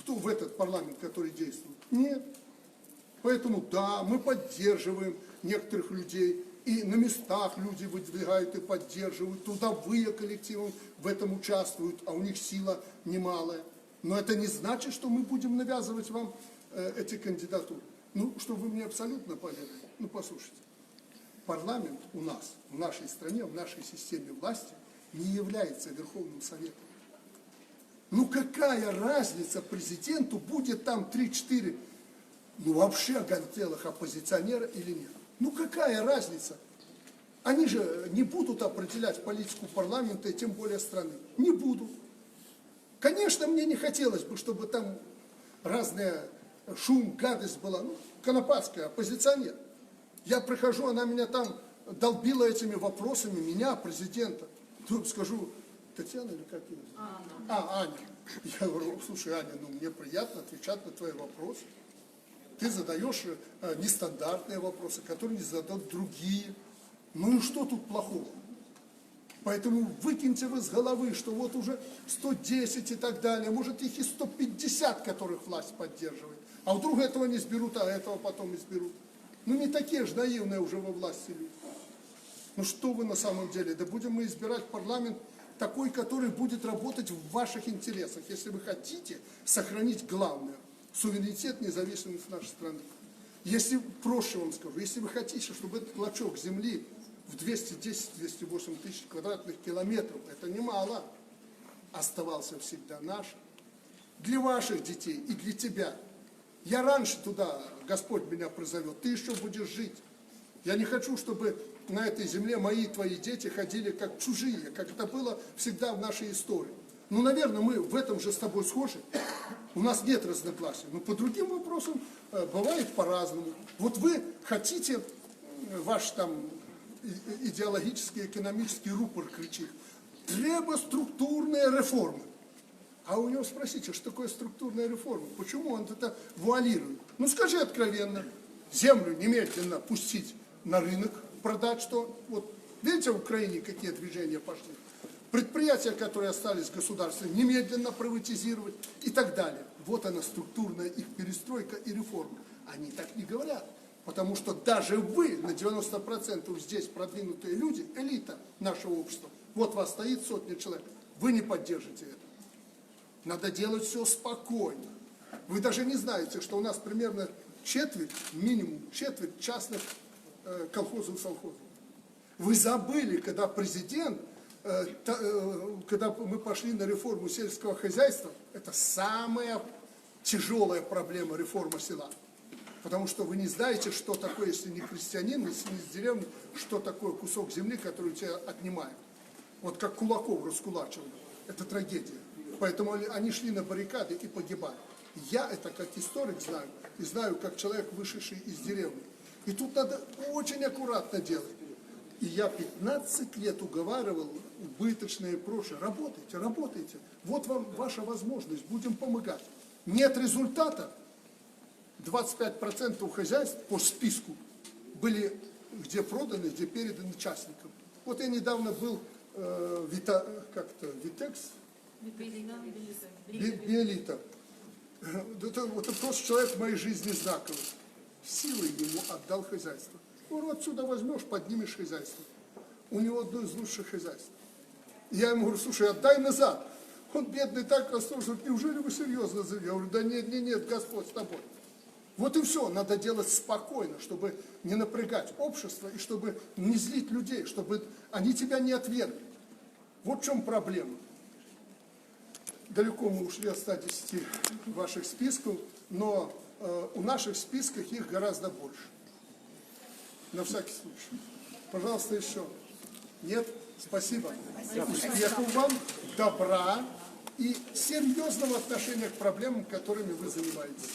Speaker 1: В этот парламент, который действует? Нет. Поэтому да, мы поддерживаем некоторых людей, и на местах люди выдвигают и поддерживают, трудовые коллективы в этом участвуют, а у них сила немалая. Но это не значит, что мы будем навязывать вам эти кандидатуры. Ну, чтобы вы мне абсолютно поверили. Ну, послушайте. Парламент у нас, в нашей стране, в нашей системе власти не является Верховным Советом. Ну, какая разница президенту, будет там 3-4, ну, вообще гантелых оппозиционера или нет? Ну, какая разница? Они же не будут определять политику парламента и тем более страны. Не будут. Конечно, мне не хотелось бы, чтобы там разная шум, гадость была. Ну, Конопатская, оппозиционер. Я прихожу, она меня там долбила этими вопросами, меня, президента. Тут скажу, Татьяна или как ее зовут? Аня. Я говорю, слушай, Аня, ну мне приятно отвечать на твои вопросы. Ты задаешь нестандартные вопросы, которые не задают другие. Ну и что тут плохого? Поэтому выкиньте вы с головы, что вот уже 110 и так далее, может их и 150, которых власть поддерживает. А вдруг этого не сберут, а этого потом изберут. Ну не такие же наивные уже во власти люди. Ну что вы на самом деле? Да будем мы избирать парламент такой, который будет работать в ваших интересах, если вы хотите сохранить главное – суверенитет, независимость нашей страны. Если, проще вам скажу, если вы хотите, чтобы этот клочок земли в 210-208 тысяч квадратных километров, это немало, оставался всегда наш, для ваших детей и для тебя. Я раньше туда, Господь меня призовет, ты еще будешь жить. Я не хочу, чтобы на этой земле мои и твои дети ходили как чужие, как это было всегда в нашей истории. Ну, наверное, мы в этом же с тобой схожи. У нас нет разногласий. Но по другим вопросам бывает по-разному. Вот вы хотите, ваш там идеологический, экономический рупор кричит, треба структурные реформы. А у него спросите, что такое структурная реформа? Почему он это вуалирует? Ну, скажи откровенно, землю немедленно пустить на рынок, продать что? Вот видите, в Украине какие движения пошли? Предприятия, которые остались в государстве, немедленно приватизировать и так далее. Вот она, структурная их перестройка и реформа. Они так не говорят. Потому что даже вы, на 90% здесь продвинутые люди, элита нашего общества, вот вас стоит сотня человек, вы не поддержите это. Надо делать все спокойно. Вы даже не знаете, что у нас примерно четверть, минимум четверть частных колхозов и совхозов. Вы забыли, когда президент, когда мы пошли на реформу сельского хозяйства, это самая тяжелая проблема реформы села. Потому что вы не знаете, что такое, если не крестьянин, если не из деревни, что такое кусок земли, который у тебя отнимают. Вот как кулаков раскулачивали. Это трагедия. Поэтому они шли на баррикады и погибали. Я это как историк знаю, и знаю, как человек, вышедший из деревни. И тут надо очень аккуратно делать. И я 15 лет уговаривал убыточные прошлые. Работайте, работайте. Вот вам ваша возможность, будем помогать. Нет результата. 25% хозяйств по списку были где проданы, где переданы частникам. Вот я недавно был Витекс, Биолита. Это просто человек в моей жизни знаковый. Силой ему отдал хозяйство. Ну, отсюда возьмешь, поднимешь хозяйство. У него одно из лучших хозяйств. Я ему говорю, слушай, отдай назад. Он бедный так расстроился, неужели вы серьезно? Я говорю, да нет, Господь с тобой. Вот и все, надо делать спокойно, чтобы не напрягать общество и чтобы не злить людей, чтобы они тебя не отвергли. Вот в чем проблема. Далеко мы ушли от 110 ваших списков, но у наших списков их гораздо больше. На всякий случай. Пожалуйста, еще. Нет? Спасибо. Успехов вам, добра и серьезного отношения к проблемам, которыми вы занимаетесь.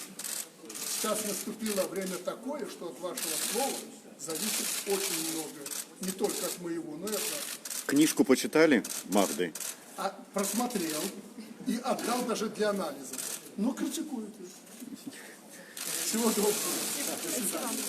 Speaker 1: Сейчас наступило время такое, что от вашего слова зависит очень многое. Не только от моего, но и от вас.
Speaker 6: Книжку почитали Магды?
Speaker 1: Просмотрел и отдал даже для анализа. Но критикуют. Всего доброго. До свидания.